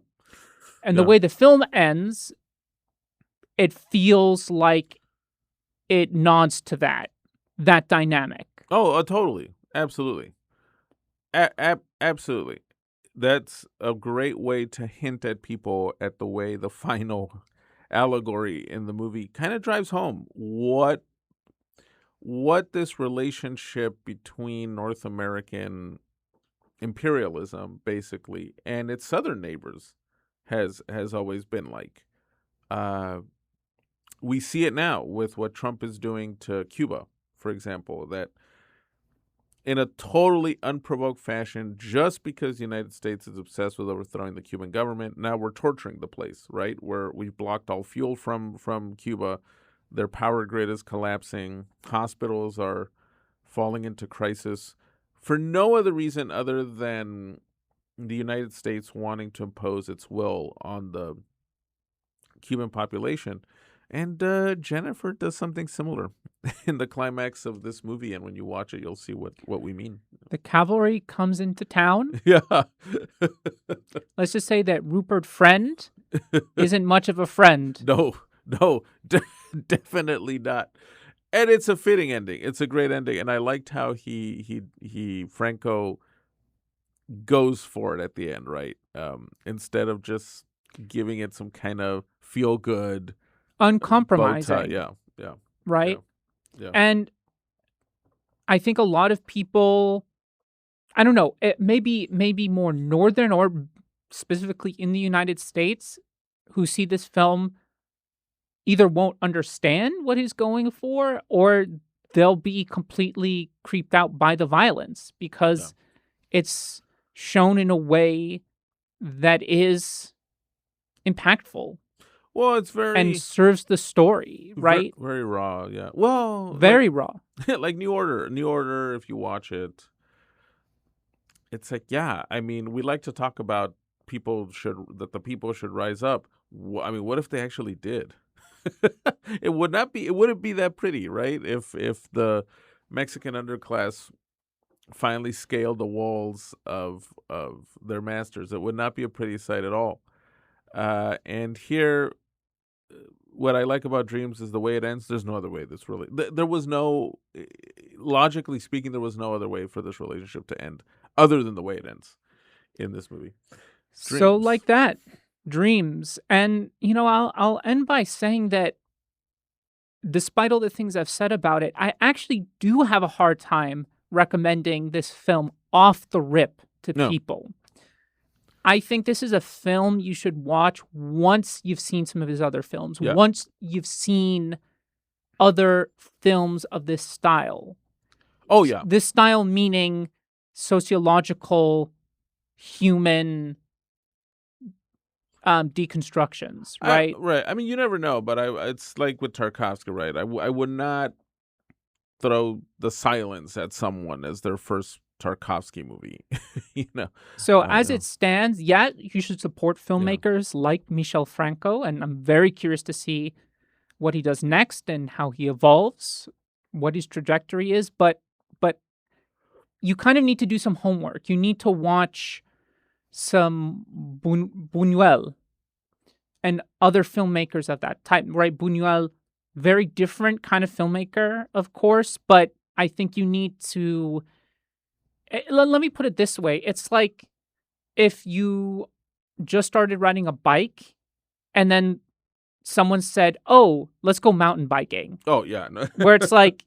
And the way the film ends, it feels like it nods to that dynamic. Oh, totally. Absolutely. Absolutely. That's a great way to hint at people at the way the final allegory in the movie kind of drives home what this relationship between North American imperialism, basically, and its southern neighbors has always been like. We see it now with what Trump is doing to Cuba, for example, that in a totally unprovoked fashion, just because the United States is obsessed with overthrowing the Cuban government, now we're torturing the place, right? Where we've blocked all fuel from Cuba. Their power grid is collapsing. Hospitals are falling into crisis for no other reason other than the United States wanting to impose its will on the Cuban population. And Jennifer does something similar in the climax of this movie, and when you watch it, you'll see what we mean. The cavalry comes into town. Yeah. Let's just say that Rupert Friend isn't much of a friend. No, definitely not. And it's a fitting ending. It's a great ending, and I liked how he Franco goes for it at the end, right? Instead of just giving it some kind of feel good Uncompromising. Yeah. Right? Yeah. And I think a lot of people, I don't know, it maybe more northern or specifically in the United States, who see this film either won't understand what he's going for, or they'll be completely creeped out by the violence because it's shown in a way that is impactful. Well, it's very and serves the story, right? Very raw, yeah. Well, Very raw. like New Order. New Order, if you watch it, it's like, yeah. I mean, we like to talk about the people should rise up. I mean, what if they actually did? It wouldn't be that pretty, right? If the Mexican underclass finally scaled the walls of their masters, it would not be a pretty sight at all. And here, what I like about Dreams is the way it ends. There's no other way. There was no, logically speaking, there was no other way for this relationship to end other than the way it ends in this movie. So Dreams. like that, Dreams. And, I'll end by saying that despite all the things I've said about it, I actually do have a hard time recommending this film off the rip to people. I think this is a film you should watch once you've seen some of his other films, once you've seen other films of this style. Oh, yeah. This style meaning sociological, human deconstructions, right? Right. I mean, you never know, but it's like with Tarkovsky, right? I would not throw The Silence at someone as their first Tarkovsky movie, So as it stands, you should support filmmakers like Michel Franco, and I'm very curious to see what he does next and how he evolves, what his trajectory is. But you kind of need to do some homework. You need to watch some Buñuel and other filmmakers of that type, right? Buñuel, very different kind of filmmaker, of course, but I think you need to. Let me put it this way. It's like if you just started riding a bike and then someone said, "Oh, let's go mountain biking." Oh, yeah. No. Where it's like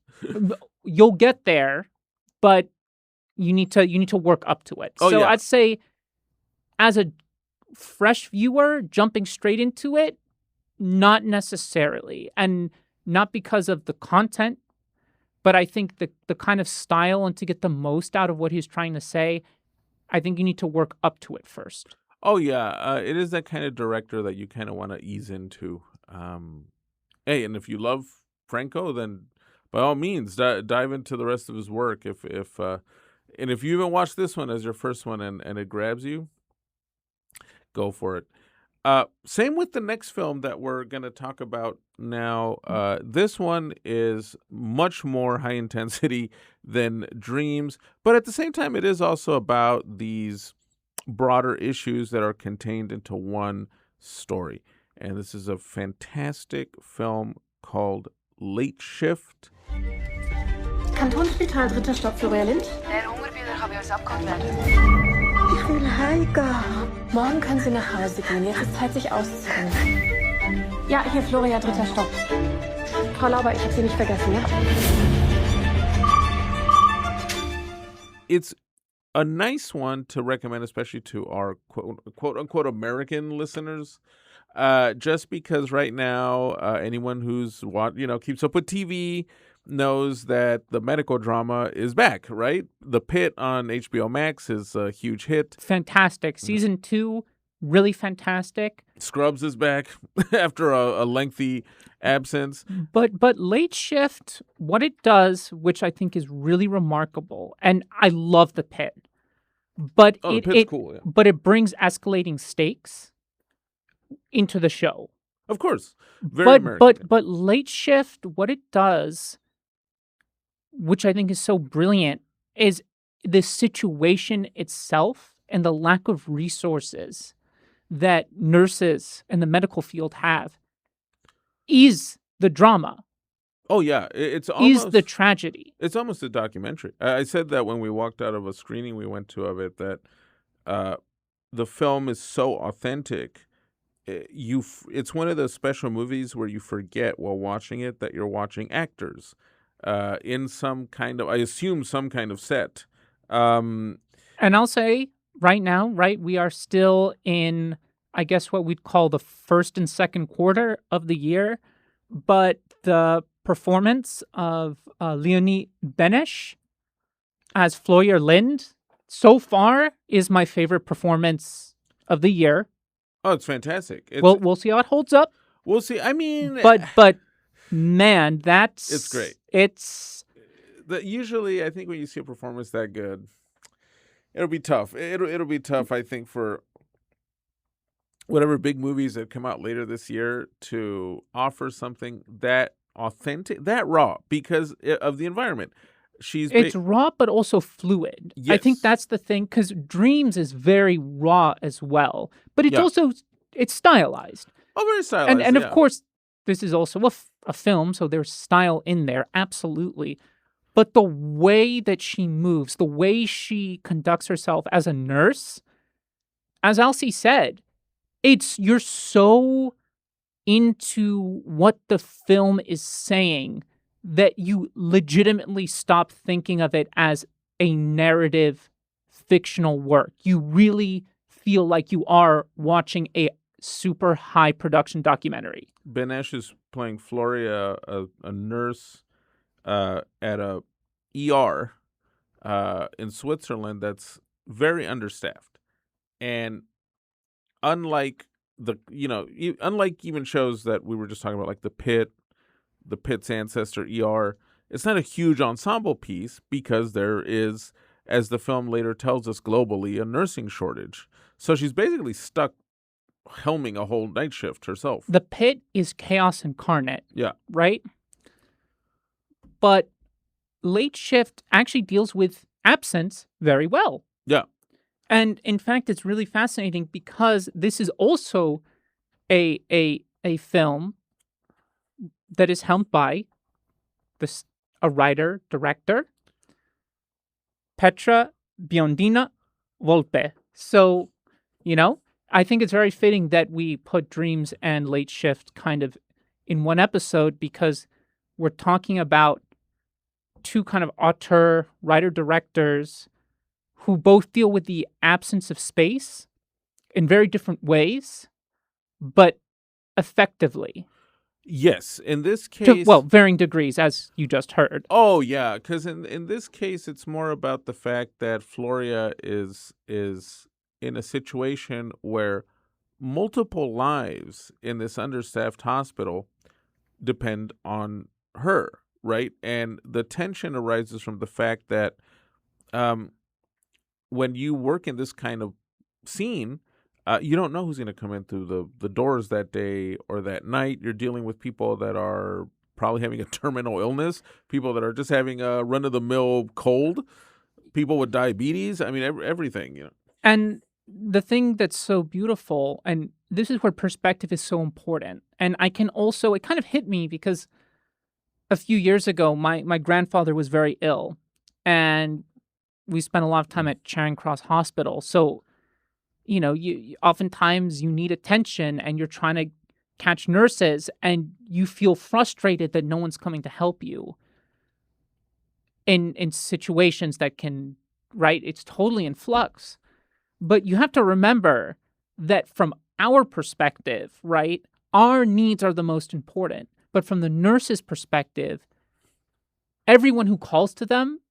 you'll get there, but you need to work up to it. Oh, so yeah. I'd say as a fresh viewer jumping straight into it, not necessarily. And not because of the content, but I think the kind of style and to get the most out of what he's trying to say, I think you need to work up to it first. Oh, yeah. It is that kind of director that you kind of want to ease into. Hey, and if you love Franco, then by all means, dive into the rest of his work. And if you even watch this one as your first one and it grabs you, go for it. Same with the next film that we're going to talk about now. This one is much more high intensity than Dreams, but at the same time, it is also about these broader issues that are contained into one story. And this is a fantastic film called Late Shift. Kantonsspital, 3. Stock, Florian Lind. Den hongerbieder har vi oss abkommet. Ich will heimgehen. Morgen können Sie nach Hause gehen. Jetzt ist Zeit, sich auszuruhen. Ja, hier Florian, 3. Stock. Frau Lauber, ich habe Sie nicht vergessen, ja? It's a nice one to recommend, especially to our quote unquote American listeners. Just because right now, anyone who's keeps up with TV knows that the medical drama is back, right? The Pit on HBO Max is a huge hit. Fantastic. Season 2, really fantastic. Scrubs is back after a lengthy absence. But Late Shift, what it does, which I think is really remarkable, and I love The Pit, but The Pit's cool, yeah. But it brings escalating stakes into the show. Of course. Very American. But Late Shift, what it does which I think is so brilliant, is the situation itself and the lack of resources that nurses and the medical field have is the drama, Oh yeah, it's is the almost tragedy. it's almost a documentary. I said that when we walked out of a screening we went to of it that uh, the film is so authentic. It's one of those special movies where you forget while watching it that you're watching actors in some kind of, I assume, some kind of set. Um, And I'll say right now, right, we are still in, I guess, what we'd call the first and second quarter of the year. But the performance of Leonie Benesch as Floyer Lind so far is my favorite performance of the year. oh, it's fantastic. We'll see how it holds up. We'll see. I mean, But man, that's it's great. It's Usually, I think when you see a performance that good, it'll be tough. It'll be tough. I think for whatever big movies that come out later this year to offer something that authentic, that raw, because of the environment. it's raw but also fluid. I think Yes. that's the thing, because Dreams is very raw as well, but it's Yeah. also it's stylized. Oh, very stylized. And yeah. of course, this is also a film, so there's style in there, absolutely. But the way that she moves, the way she conducts herself as a nurse, as Elsie said, you're so into what the film is saying that you legitimately stop thinking of it as a narrative fictional work. You really feel like you are watching a super high production documentary. Benesch is playing Floria, a nurse at a ER in Switzerland that's very understaffed, and unlike unlike even shows that we were just talking about, like the Pit's ancestor ER, it's not a huge ensemble piece because there is, as the film later tells us, globally a nursing shortage. So she's basically stuck helming a whole night shift herself. The Pit is chaos incarnate, Yeah. right? But Late Shift actually deals with absence very well. Yeah. And in fact, it's really fascinating because this is also a film that is helmed by a writer director, Petra Biondina Volpe. So, I think it's very fitting that we put Dreams and Late Shift kind of in one episode, because we're talking about two kind of auteur writer-directors who both deal with the absence of space in very different ways, but effectively. Yes. In this To, case, varying degrees, as you just heard. oh yeah, because in this case, it's more about the fact that Floria is in a situation where multiple lives in this understaffed hospital depend on her, right? And the tension arises from the fact that when you work in this kind of scene, you don't know who's going to come in through the doors that day or that night. You're dealing with people that are probably having a terminal illness, people that are just having a run-of-the-mill cold, people with diabetes. I mean, everything. And the thing that's so beautiful, and this is where perspective is so important, and it kind of hit me because a few years ago, my grandfather was very ill, and we spent a lot of time at Charing Cross Hospital. So, you oftentimes you need attention and you're trying to catch nurses and you feel frustrated that no one's coming to help you in situations that can, right? It's totally in flux. But you have to remember that from our perspective, right, our needs are the most important. But from the nurse's perspective, everyone who calls to them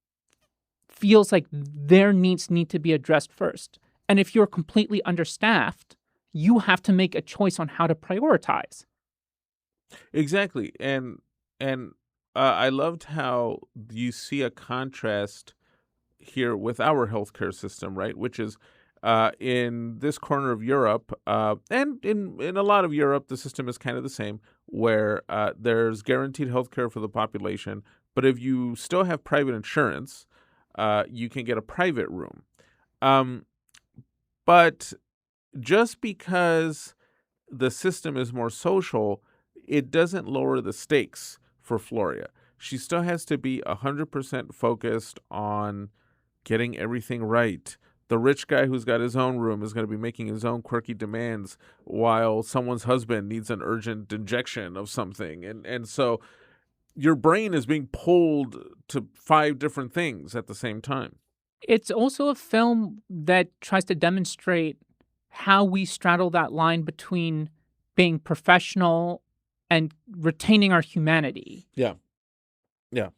feels like their needs need to be addressed first. And if you're completely understaffed, you have to make a choice on how to prioritize. Exactly. And I loved how you see a contrast here with our healthcare system, right? Which is in this corner of Europe, and in a lot of Europe, the system is kind of the same, where there's guaranteed healthcare for the population, But if you still have private insurance, you can get a private room. Um, but just because the system is more social, it doesn't lower the stakes for Floria. She still has to be 100% focused on getting everything right. The rich guy who's got his own room is going to be making his own quirky demands while someone's husband needs an urgent injection of something. And so your brain is being pulled to 5 different things at the same time. It's also a film that tries to demonstrate how we straddle that line between being professional and retaining our humanity. Yeah. Yeah.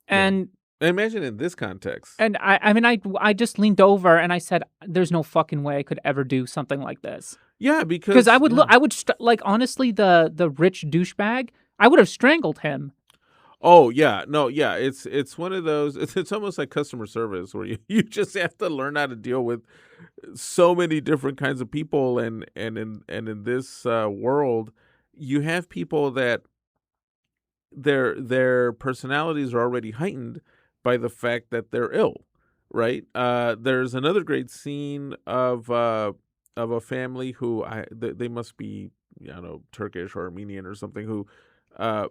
And Imagine in this context. and I mean I just leaned over and I said, "There's no fucking way I could ever do something like this." Yeah, because Because I would look, like honestly, the rich douchebag, I would have strangled him. Oh yeah, no, yeah. It's one of those. It's almost like customer service where you just have to learn how to deal with so many different kinds of people, and in this world, you have people that their personalities are already heightened by the fact that they're ill, right? There's another great scene of a family who they must be, I don't know, Turkish or Armenian or something, who uh,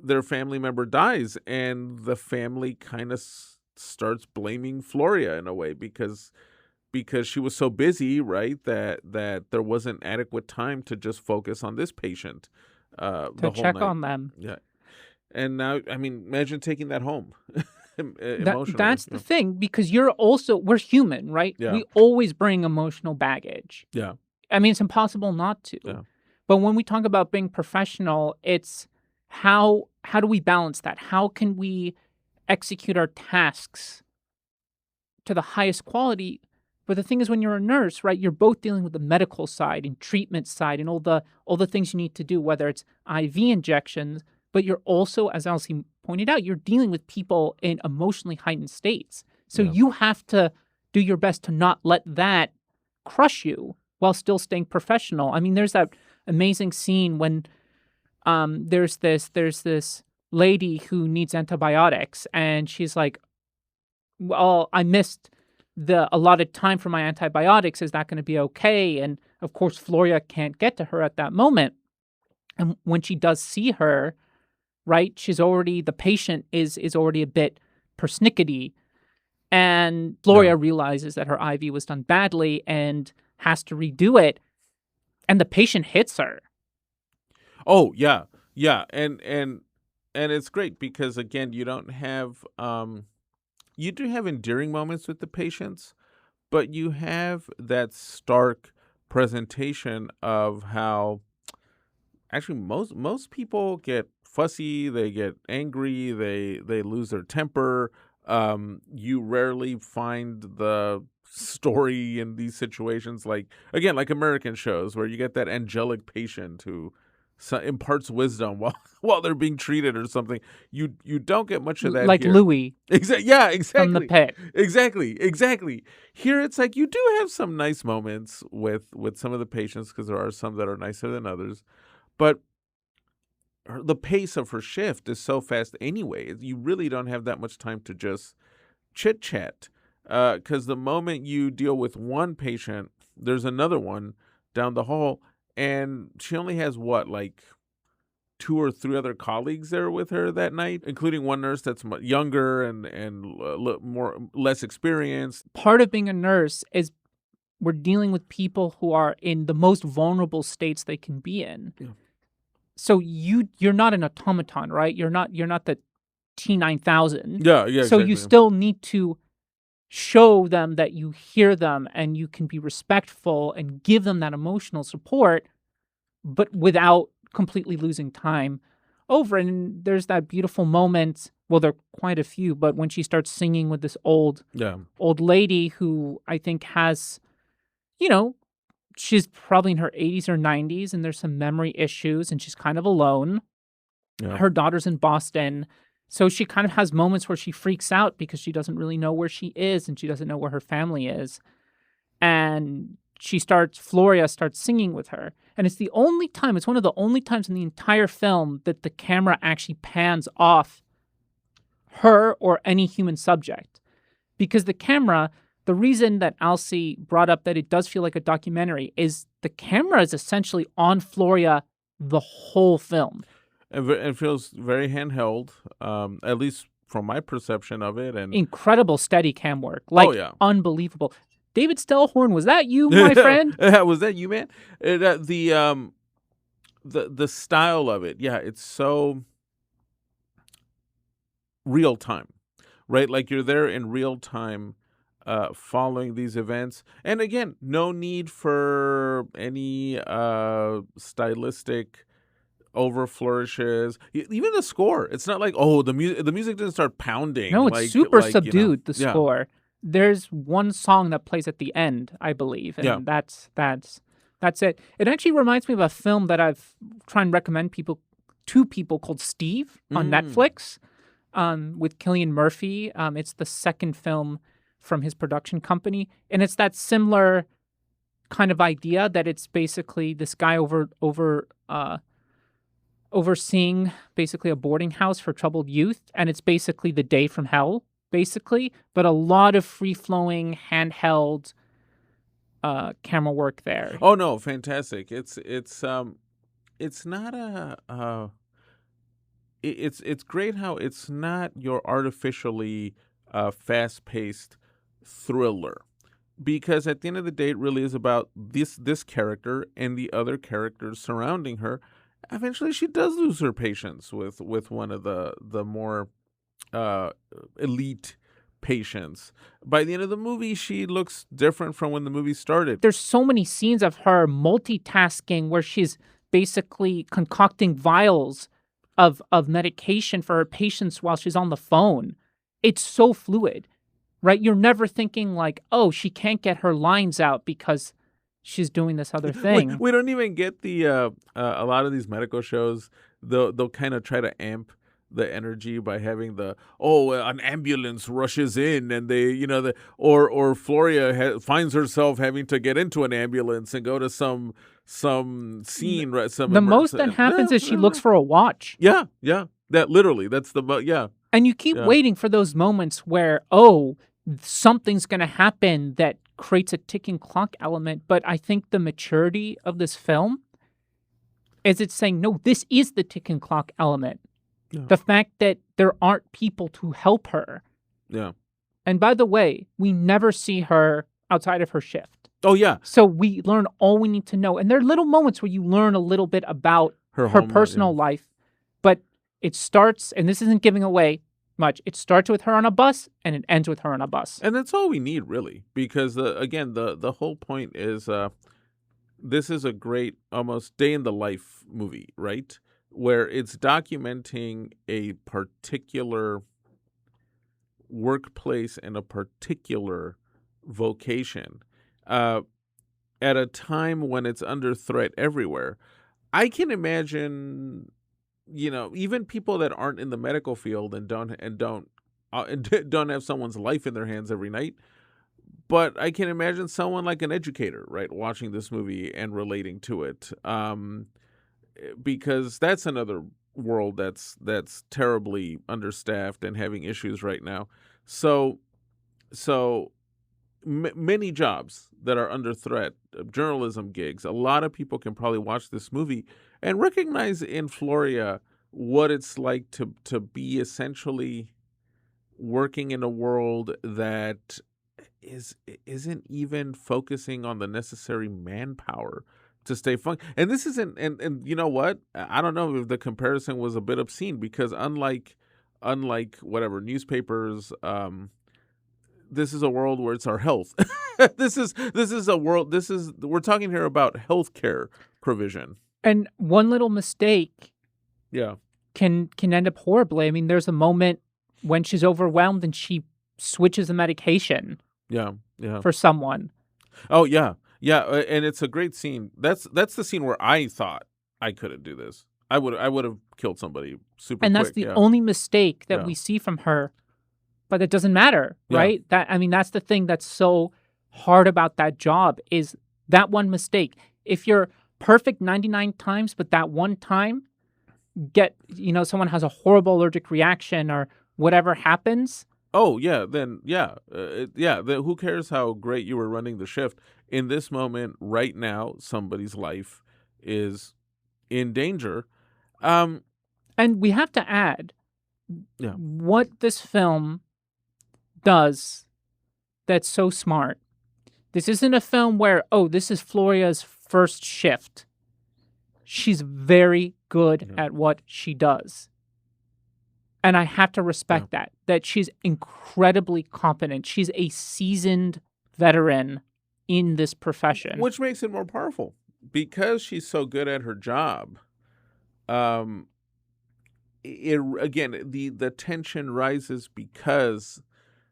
their family member dies, and the family kind of starts blaming Floria in a way because she was so busy, right? That there wasn't adequate time to just focus on this patient the To whole check night. on them. Yeah, and now I mean, imagine taking that home emotionally. That's the thing, because we're human, right? Yeah. We always bring emotional baggage. Yeah, I mean, it's impossible not to. Yeah. But when we talk about being professional, it's how do we balance that? How can we execute our tasks to the highest quality? But the thing is, when you're a nurse, right, you're both dealing with the medical side and treatment side and all the things you need to do, whether it's IV injections, but you're also, as Elsie pointed out, you're dealing with people in emotionally heightened states. So Yeah. you have to do your best to not let that crush you while still staying professional. I mean, there's that amazing scene when there's this lady who needs antibiotics, and she's like, "Well, I missed the allotted time for my antibiotics. Is that going to be okay?" And of course, Floria can't get to her at that moment. And when she does see her, right, the patient is already a bit persnickety. And Floria realizes that her IV was done badly and has to redo it. And the patient hits her. Oh yeah, yeah, and it's great because again, you don't have you do have endearing moments with the patients, but you have that stark presentation of how actually most people get fussy, they get angry, they lose their temper. You rarely find the story in these situations like American shows where you get that angelic patient who imparts wisdom while they're being treated or something. You don't get much of that Like here. Louis Yeah, exactly. from the pit. Exactly. Here it's like you do have some nice moments with some of the patients because there are some that are nicer than others, but the pace of her shift is so fast anyway. You really don't have that much time to just chit chat because the moment you deal with one patient, there's another one down the hall, and she only has like 2 or 3 other colleagues there with her that night, including one nurse that's younger and less experienced. Part of being a nurse is we're dealing with people who are in the most vulnerable states they can be in. Yeah. So you're not an automaton, right? You're not the T-9000. Yeah. So Exactly. you still need to show them that you hear them and you can be respectful and give them that emotional support, but without completely losing time over. And there's that beautiful moment. Well, there are quite a few, but when she starts singing with this old lady who I think has, she's probably in her 80s or 90s, and there's some memory issues, and she's kind of alone. Yeah. Her daughter's in Boston. So she kind of has moments where she freaks out because she doesn't really know where she is and she doesn't know where her family is. And Floria starts singing with her. And it's one of the only times in the entire film that the camera actually pans off her or any human subject. Because the reason that Alcy brought up that it does feel like a documentary is the camera is essentially on Floria the whole film. It feels very handheld, at least from my perception of it. And incredible steady cam work. Unbelievable. David Stellhorn, was that you, my friend? Was that you, man? The style of it, it's so real time, right? Like you're there in real time, following these events. And again, no need for any stylistic over flourishes. Even the score, it's not like the music didn't start pounding. No, it's super subdued. The score. There's one song that plays at the end, I believe, and that's it. It actually reminds me of a film that I've tried and recommend to people called Steve on Netflix, with Cillian Murphy. It's the second film from his production company, and it's that similar kind of idea that it's basically this guy overseeing basically a boarding house for troubled youth, and it's basically the day from hell. Basically, but a lot of free-flowing, handheld camera work there. Oh no, fantastic! It's not it's great how it's not your artificially fast-paced thriller, because at the end of the day, it really is about this character and the other characters surrounding her. Eventually, she does lose her patience with one of the more elite patients. By the end of the movie, she looks different from when the movie started. There's so many scenes of her multitasking where she's basically concocting vials of medication for her patients while she's on the phone. It's so fluid, right? You're never thinking like, oh, she can't get her lines out because she's doing this other thing. We don't even get the a lot of these medical shows. They'll kind of try to amp the energy by having an ambulance rushes in and they, or Floria finds herself having to get into an ambulance and go to some scene, right? The most that happens is she looks for a watch. Yeah. That literally, that's And you keep waiting for those moments where, something's going to happen that creates a ticking clock element. But I think the maturity of this film is it's saying, no, this is the ticking clock element. Yeah. The fact that there aren't people to help her. Yeah. And by the way, we never see her outside of her shift. Oh, yeah. So we learn all we need to know. And there are little moments where you learn a little bit about her personal life. But it starts, and this isn't giving away much, it starts with her on a bus and it ends with her on a bus. And that's all we need, really. Because, the whole point is this is a great, almost day-in-the-life movie, right? Where it's documenting a particular workplace and a particular vocation at a time when it's under threat everywhere. I can imagine, even people that aren't in the medical field and don't have someone's life in their hands every night. But I can imagine someone like an educator, right, watching this movie and relating to it. Because that's another world that's terribly understaffed and having issues right now. So many jobs that are under threat, journalism gigs. A lot of people can probably watch this movie and recognize in Floria what it's like to be essentially working in a world that isn't even focusing on the necessary manpower to stay fun. And this isn't, and you know what? I don't know if the comparison was a bit obscene, because unlike whatever newspapers, this is a world where it's our health. This is a world. We're talking here about healthcare provision. And one little mistake, can end up horribly. I mean, there's a moment when she's overwhelmed and she switches the medication. For someone. Oh yeah. Yeah, and it's a great scene. That's the scene where I thought I couldn't do this. I would have killed somebody super and quick. And that's the only mistake that we see from her, but it doesn't matter, right? That's the thing that's so hard about that job is that one mistake. If you're perfect 99 times, but that one time someone has a horrible allergic reaction or whatever happens. Oh, yeah, then, then who cares how great you were running the shift? In this moment, right now, somebody's life is in danger. And we have to add what this film does that's so smart. This isn't a film where, this is Floria's first shift. She's very good at what she does. And I have to respect that she's incredibly competent. She's a seasoned veteran in this profession. Which makes it more powerful. Because she's so good at her job, the tension rises because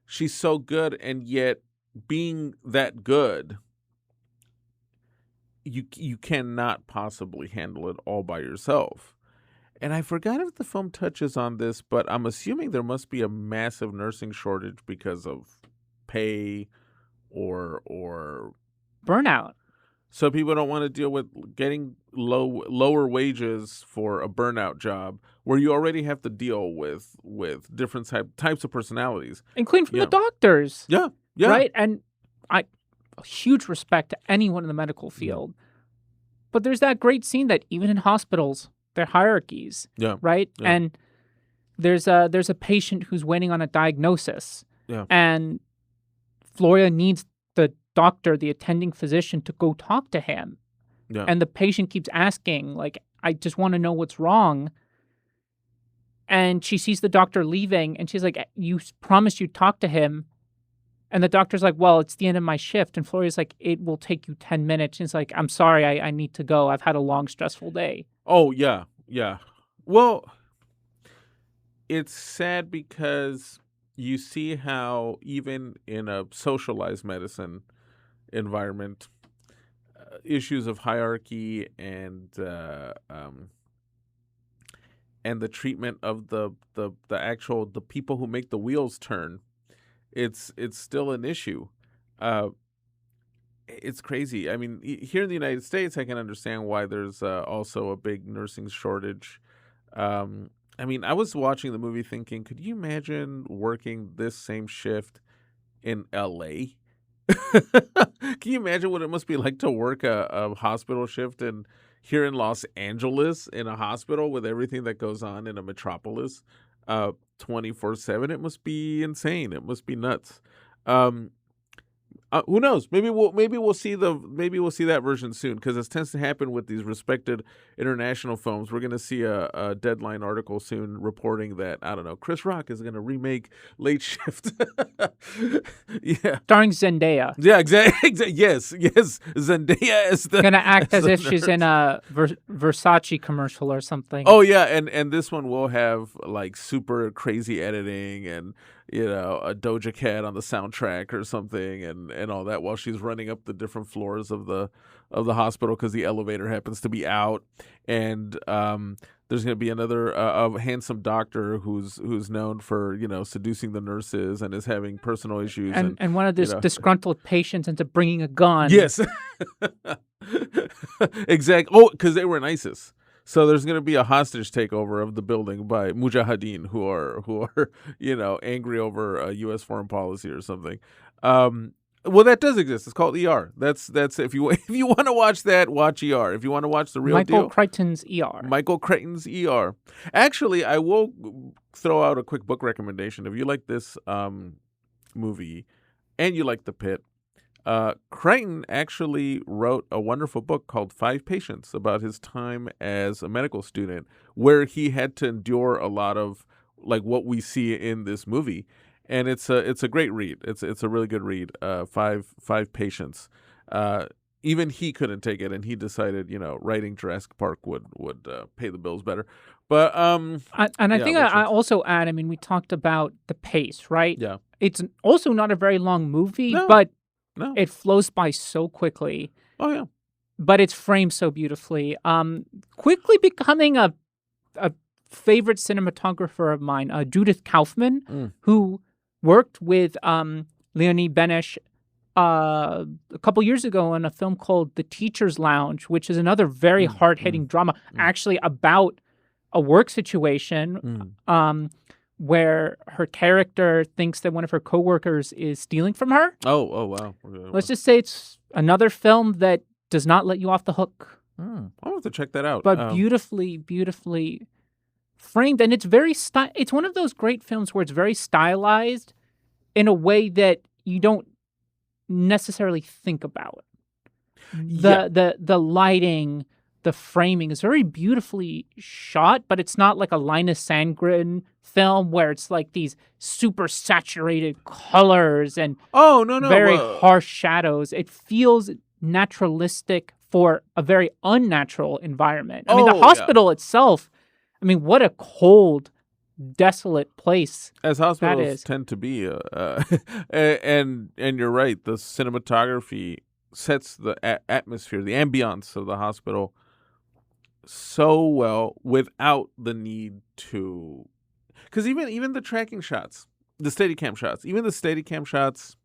she's so good, and yet being that good, you cannot possibly handle it all by yourself. And I forgot if the film touches on this, but I'm assuming there must be a massive nursing shortage because of pay or burnout. So people don't want to deal with getting lower wages for a burnout job where you already have to deal with different types of personalities, including from the doctors. Yeah. Right? And huge respect to anyone in the medical field. But there's that great scene that even in hospitals, there are hierarchies. Yeah. Right? Yeah. And there's a patient who's waiting on a diagnosis. Yeah. And Floria needs the doctor, the attending physician, to go talk to him. Yeah. And the patient keeps asking, I just want to know what's wrong. And she sees the doctor leaving, and she's like, you promised you'd talk to him. And the doctor's like, well, it's the end of my shift. And Floria's like, it will take you 10 minutes. And he's like, I'm sorry, I need to go. I've had a long, stressful day. Oh, yeah. Well, it's sad because you see how even in a socialized medicine environment, issues of hierarchy and the treatment of the people who make the wheels turn, it's still an issue. It's crazy. I mean, here in the United States, I can understand why there's also a big nursing shortage. I mean, I was watching the movie thinking, could you imagine working this same shift in LA? Can you imagine what it must be like to work a hospital shift here in Los Angeles in a hospital with everything that goes on in a metropolis 24/7? It must be insane. It must be nuts. Who knows? Maybe we'll see that version soon, because it tends to happen with these respected international films. We're going to see a Deadline article soon reporting that, I don't know, Chris Rock is going to remake Late Shift. Yeah, starring Zendaya. Yeah, exactly. Yes. Zendaya is going to act as if she's in a Versace commercial or something. Oh yeah, and this one will have like super crazy editing and, you know, a Doja Cat on the soundtrack or something, and all that, while she's running up the different floors of the hospital because the elevator happens to be out, and there's going to be another a handsome doctor who's known for, you know, seducing the nurses and is having personal issues, and one of these disgruntled patients ends up bringing a gun. Yes, exactly. Oh, because they were in ISIS. So there's going to be a hostage takeover of the building by mujahideen who are you know, angry over U.S. foreign policy or something. Well, that does exist. It's called ER. That's if you want to watch that, watch ER. If you want to watch the real deal, Michael Crichton's ER. Michael Crichton's ER. Actually, I will throw out a quick book recommendation. If you like this movie and you like The Pit, Crichton actually wrote a wonderful book called 5 Patients about his time as a medical student, where he had to endure a lot of like what we see in this movie, and it's a great read. It's a really good read. 5 Patients. Even he couldn't take it, and he decided, you know, writing Jurassic Park would pay the bills better. But I think I also add, I mean, we talked about the pace, right? Yeah, it's also not a very long movie, but it flows by so quickly. Oh yeah, but it's framed so beautifully. Quickly becoming a favorite cinematographer of mine, Judith Kaufman, who worked with Leonie Benesch a couple years ago in a film called The Teacher's Lounge, which is another very hard-hitting drama, actually about a work situation where her character thinks that one of her coworkers is stealing from her. Oh, wow. Let's just say it's another film that does not let you off the hook. I'll have to check that out. But beautifully framed, and it's very it's one of those great films where it's very stylized in a way that you don't necessarily think about. The lighting, the framing is very beautifully shot, but it's not like a Linus Sandgren film where it's like these super saturated colors and very harsh shadows. It feels naturalistic for a very unnatural environment. I mean, the hospital itself, I mean, what a cold, desolate place. As hospitals tend to be. And you're right, the cinematography sets the atmosphere, the ambiance of the hospital so well without the need to... Because even the tracking shots, the Steadicam shots,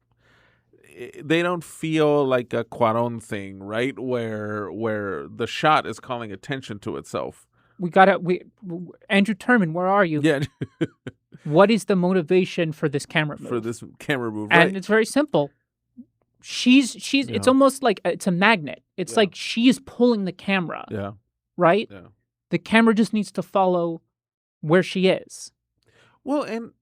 they don't feel like a Cuarón thing, right? Where the shot is calling attention to itself. Andrew Turman, where are you? Yeah. What is the motivation for this camera move? Right. And it's very simple. It's almost like it's a magnet. It's like she is pulling the camera. Yeah. Right? Yeah. The camera just needs to follow where she is. Well, and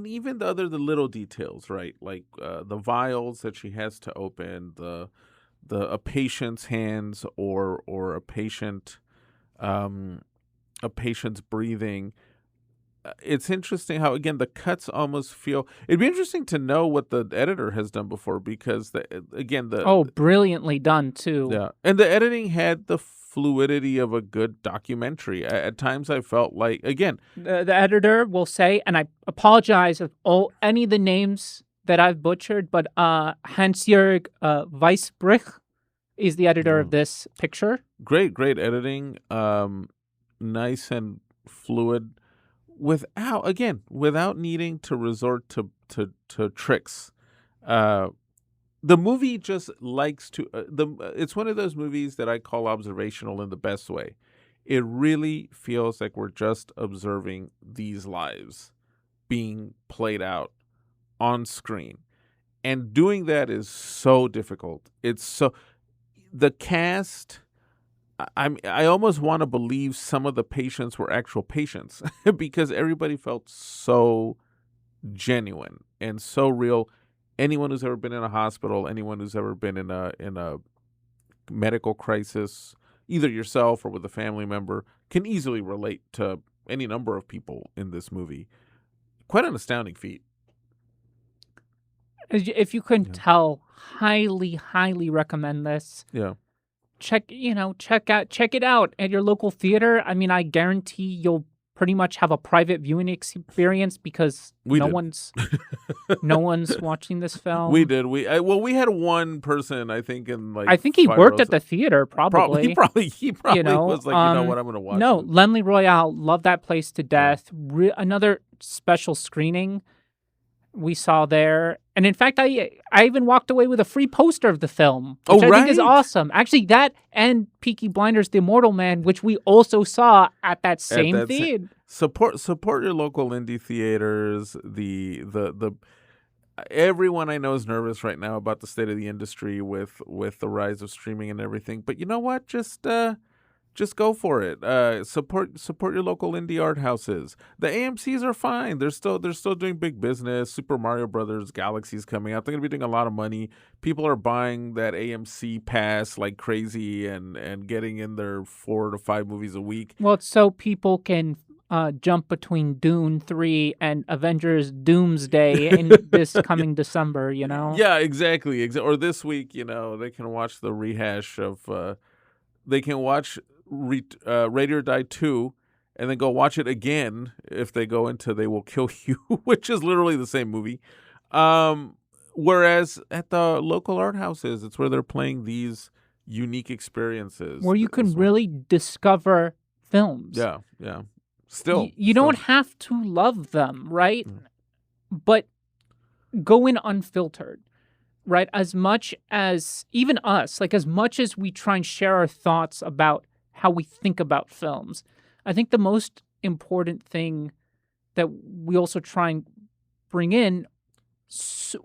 even the little details, right? Like the vials that she has to open, a patient's hands or a patient's breathing. It's interesting how, again, the cuts almost feel... It'd be interesting to know what the editor has done before, because brilliantly done too. Yeah, and the editing had the fluidity of a good documentary. At times, I felt like, again, the editor will say, and I apologize if any of the names that I've butchered, but Hans-Jörg Weisbrich is the editor of this picture. Great editing, nice and fluid. Without needing to resort to tricks. The movie just likes to... it's one of those movies that I call observational in the best way. It really feels like we're just observing these lives being played out on screen. And doing that is so difficult. The cast... I almost want to believe some of the patients were actual patients because everybody felt so genuine and so real. Anyone who's ever been in a hospital, anyone who's ever been in a medical crisis, either yourself or with a family member, can easily relate to any number of people in this movie. Quite an astounding feat. If you couldn't tell, highly recommend this. Yeah. Check it out at your local theater. I mean, I guarantee you'll pretty much have a private viewing experience because no one's watching this film. We did. We had one person, I think, I think he worked at the theater, probably. He probably was like, you know what, I'm going to watch. No, Lemley Royale, love that place to death. Another special screening we saw there. And in fact, I even walked away with a free poster of the film, which I think is awesome. Actually, that and Peaky Blinders: The Immortal Man, which we also saw at that same theater. Support your local indie theaters. The everyone I know is nervous right now about the state of the industry with the rise of streaming and everything. But you know what? Just go for it. Support your local indie art houses. The AMCs are fine. They're still doing big business. Super Mario Brothers Galaxy's coming out. They're gonna be doing a lot of money. People are buying that AMC pass like crazy and getting in their 4 to 5 movies a week. Well, it's so people can jump between Dune 3 and Avengers Doomsday in this coming December. You know? Yeah, exactly. Or this week, they can watch the rehash of. They can watch Ready or Die 2 and then go watch it again if they go into They Will Kill You, which is literally the same movie. Whereas at the local art houses, it's where they're playing these unique experiences. Where you can really discover films. Yeah. Still. You don't have to love them, right? But go in unfiltered. right? As much as, even us, like as much as we try and share our thoughts about how we think about films, I think the most important thing that we also try and bring in,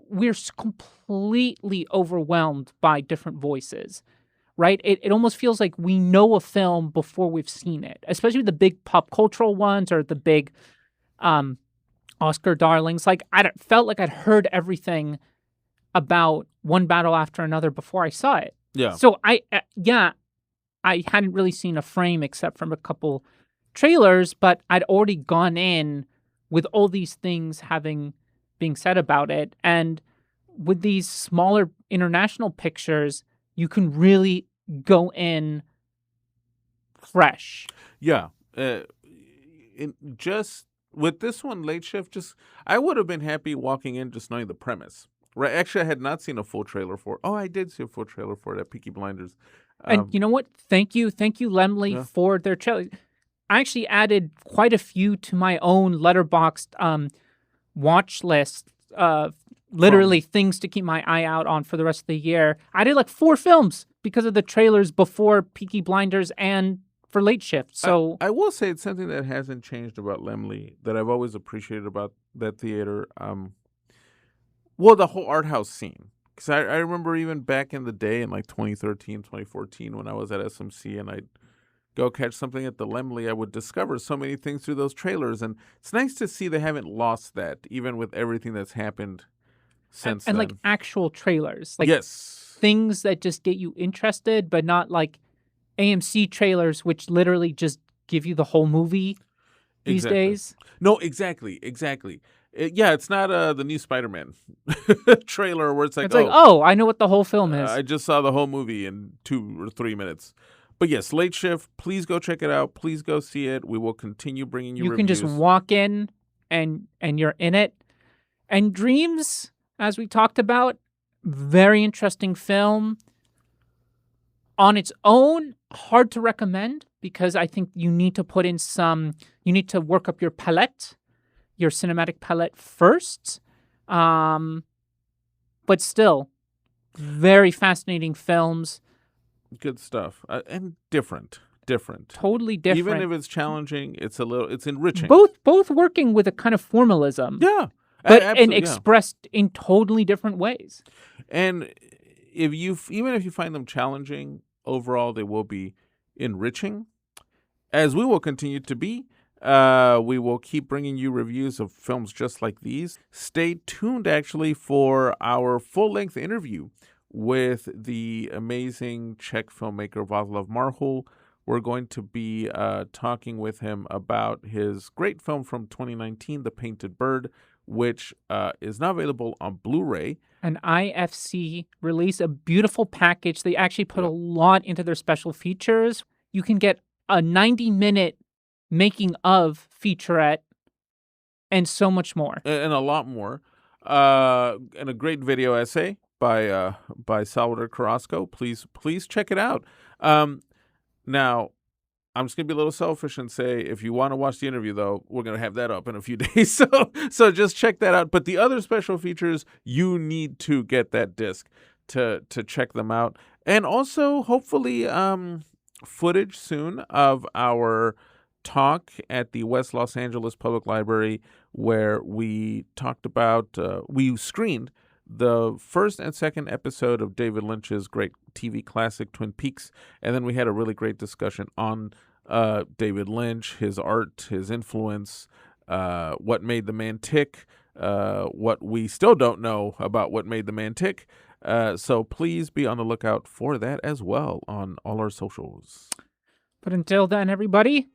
we're completely overwhelmed by different voices, right? It almost feels like we know a film before we've seen it, especially the big pop cultural ones or the big Oscar darlings. Like I felt like I'd heard everything about One Battle After Another before I saw it. Yeah. So I hadn't really seen a frame except from a couple trailers, but I'd already gone in with all these things being said about it. And with these smaller international pictures, you can really go in fresh. Yeah. Just with this one, Late Shift, I would have been happy walking in just knowing the premise. Right. Actually, I had not seen a full trailer for it. Oh, I did see a full trailer for it at Peaky Blinders. And you know what? Thank you, Lemley, for their trailer. I actually added quite a few to my own Letterboxd watch list. Literally things to keep my eye out on for the rest of the year. I did like 4 films because of the trailers before Peaky Blinders and for Late Shift. So I will say it's something that hasn't changed about Lemley that I've always appreciated about that theater. Well, the whole art house scene. Because I remember even back in the day in like 2013, 2014, when I was at SMC and I'd go catch something at the Lemley, I would discover so many things through those trailers. And it's nice to see they haven't lost that, even with everything that's happened since and then. like actual trailers. Like yes. Things that just get you interested, but not like AMC trailers, which literally just give you the whole movie these days. No, exactly. It's not the new Spider-Man trailer where it's like, I know what the whole film is. I just saw the whole movie in 2 or 3 minutes. But yes, Late Shift, please go check it out. Please go see it. We will continue bringing you reviews. You can just walk in and you're in it. And Dreams, as we talked about, very interesting film. On its own, hard to recommend because I think you need to you need to work up your palette, your cinematic palette first. But still, very fascinating films. Good stuff. And different. Totally different. Even if it's challenging, it's enriching. Both working with a kind of formalism. Yeah. But expressed in totally different ways. And even if you find them challenging, overall they will be enriching, as we will continue to be. We will keep bringing you reviews of films just like these. Stay tuned, actually, for our full-length interview with the amazing Czech filmmaker Václav Marhul. We're going to be talking with him about his great film from 2019, The Painted Bird, which is now available on Blu-ray. An IFC released a beautiful package. They actually put a lot into their special features. You can get a 90-minute making of featurette and so much more. And a lot more. And a great video essay by Salvador Carrasco. Please check it out. Now, I'm just going to be a little selfish and say, if you want to watch the interview, though, we're going to have that up in a few days. So just check that out. But the other special features, you need to get that disc to check them out. And also, hopefully, footage soon of our talk at the West Los Angeles Public Library, where we talked about, we screened the first and second episode of David Lynch's great TV classic Twin Peaks, and then we had a really great discussion on David Lynch, his art, his influence, what made the man tick, what we still don't know about what made the man tick. So please be on the lookout for that as well on all our socials. But until then, everybody,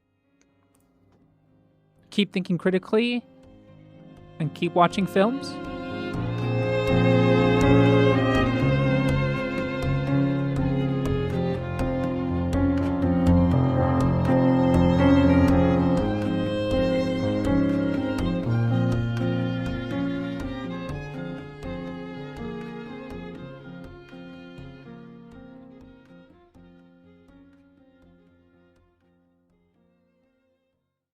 keep thinking critically and keep watching films.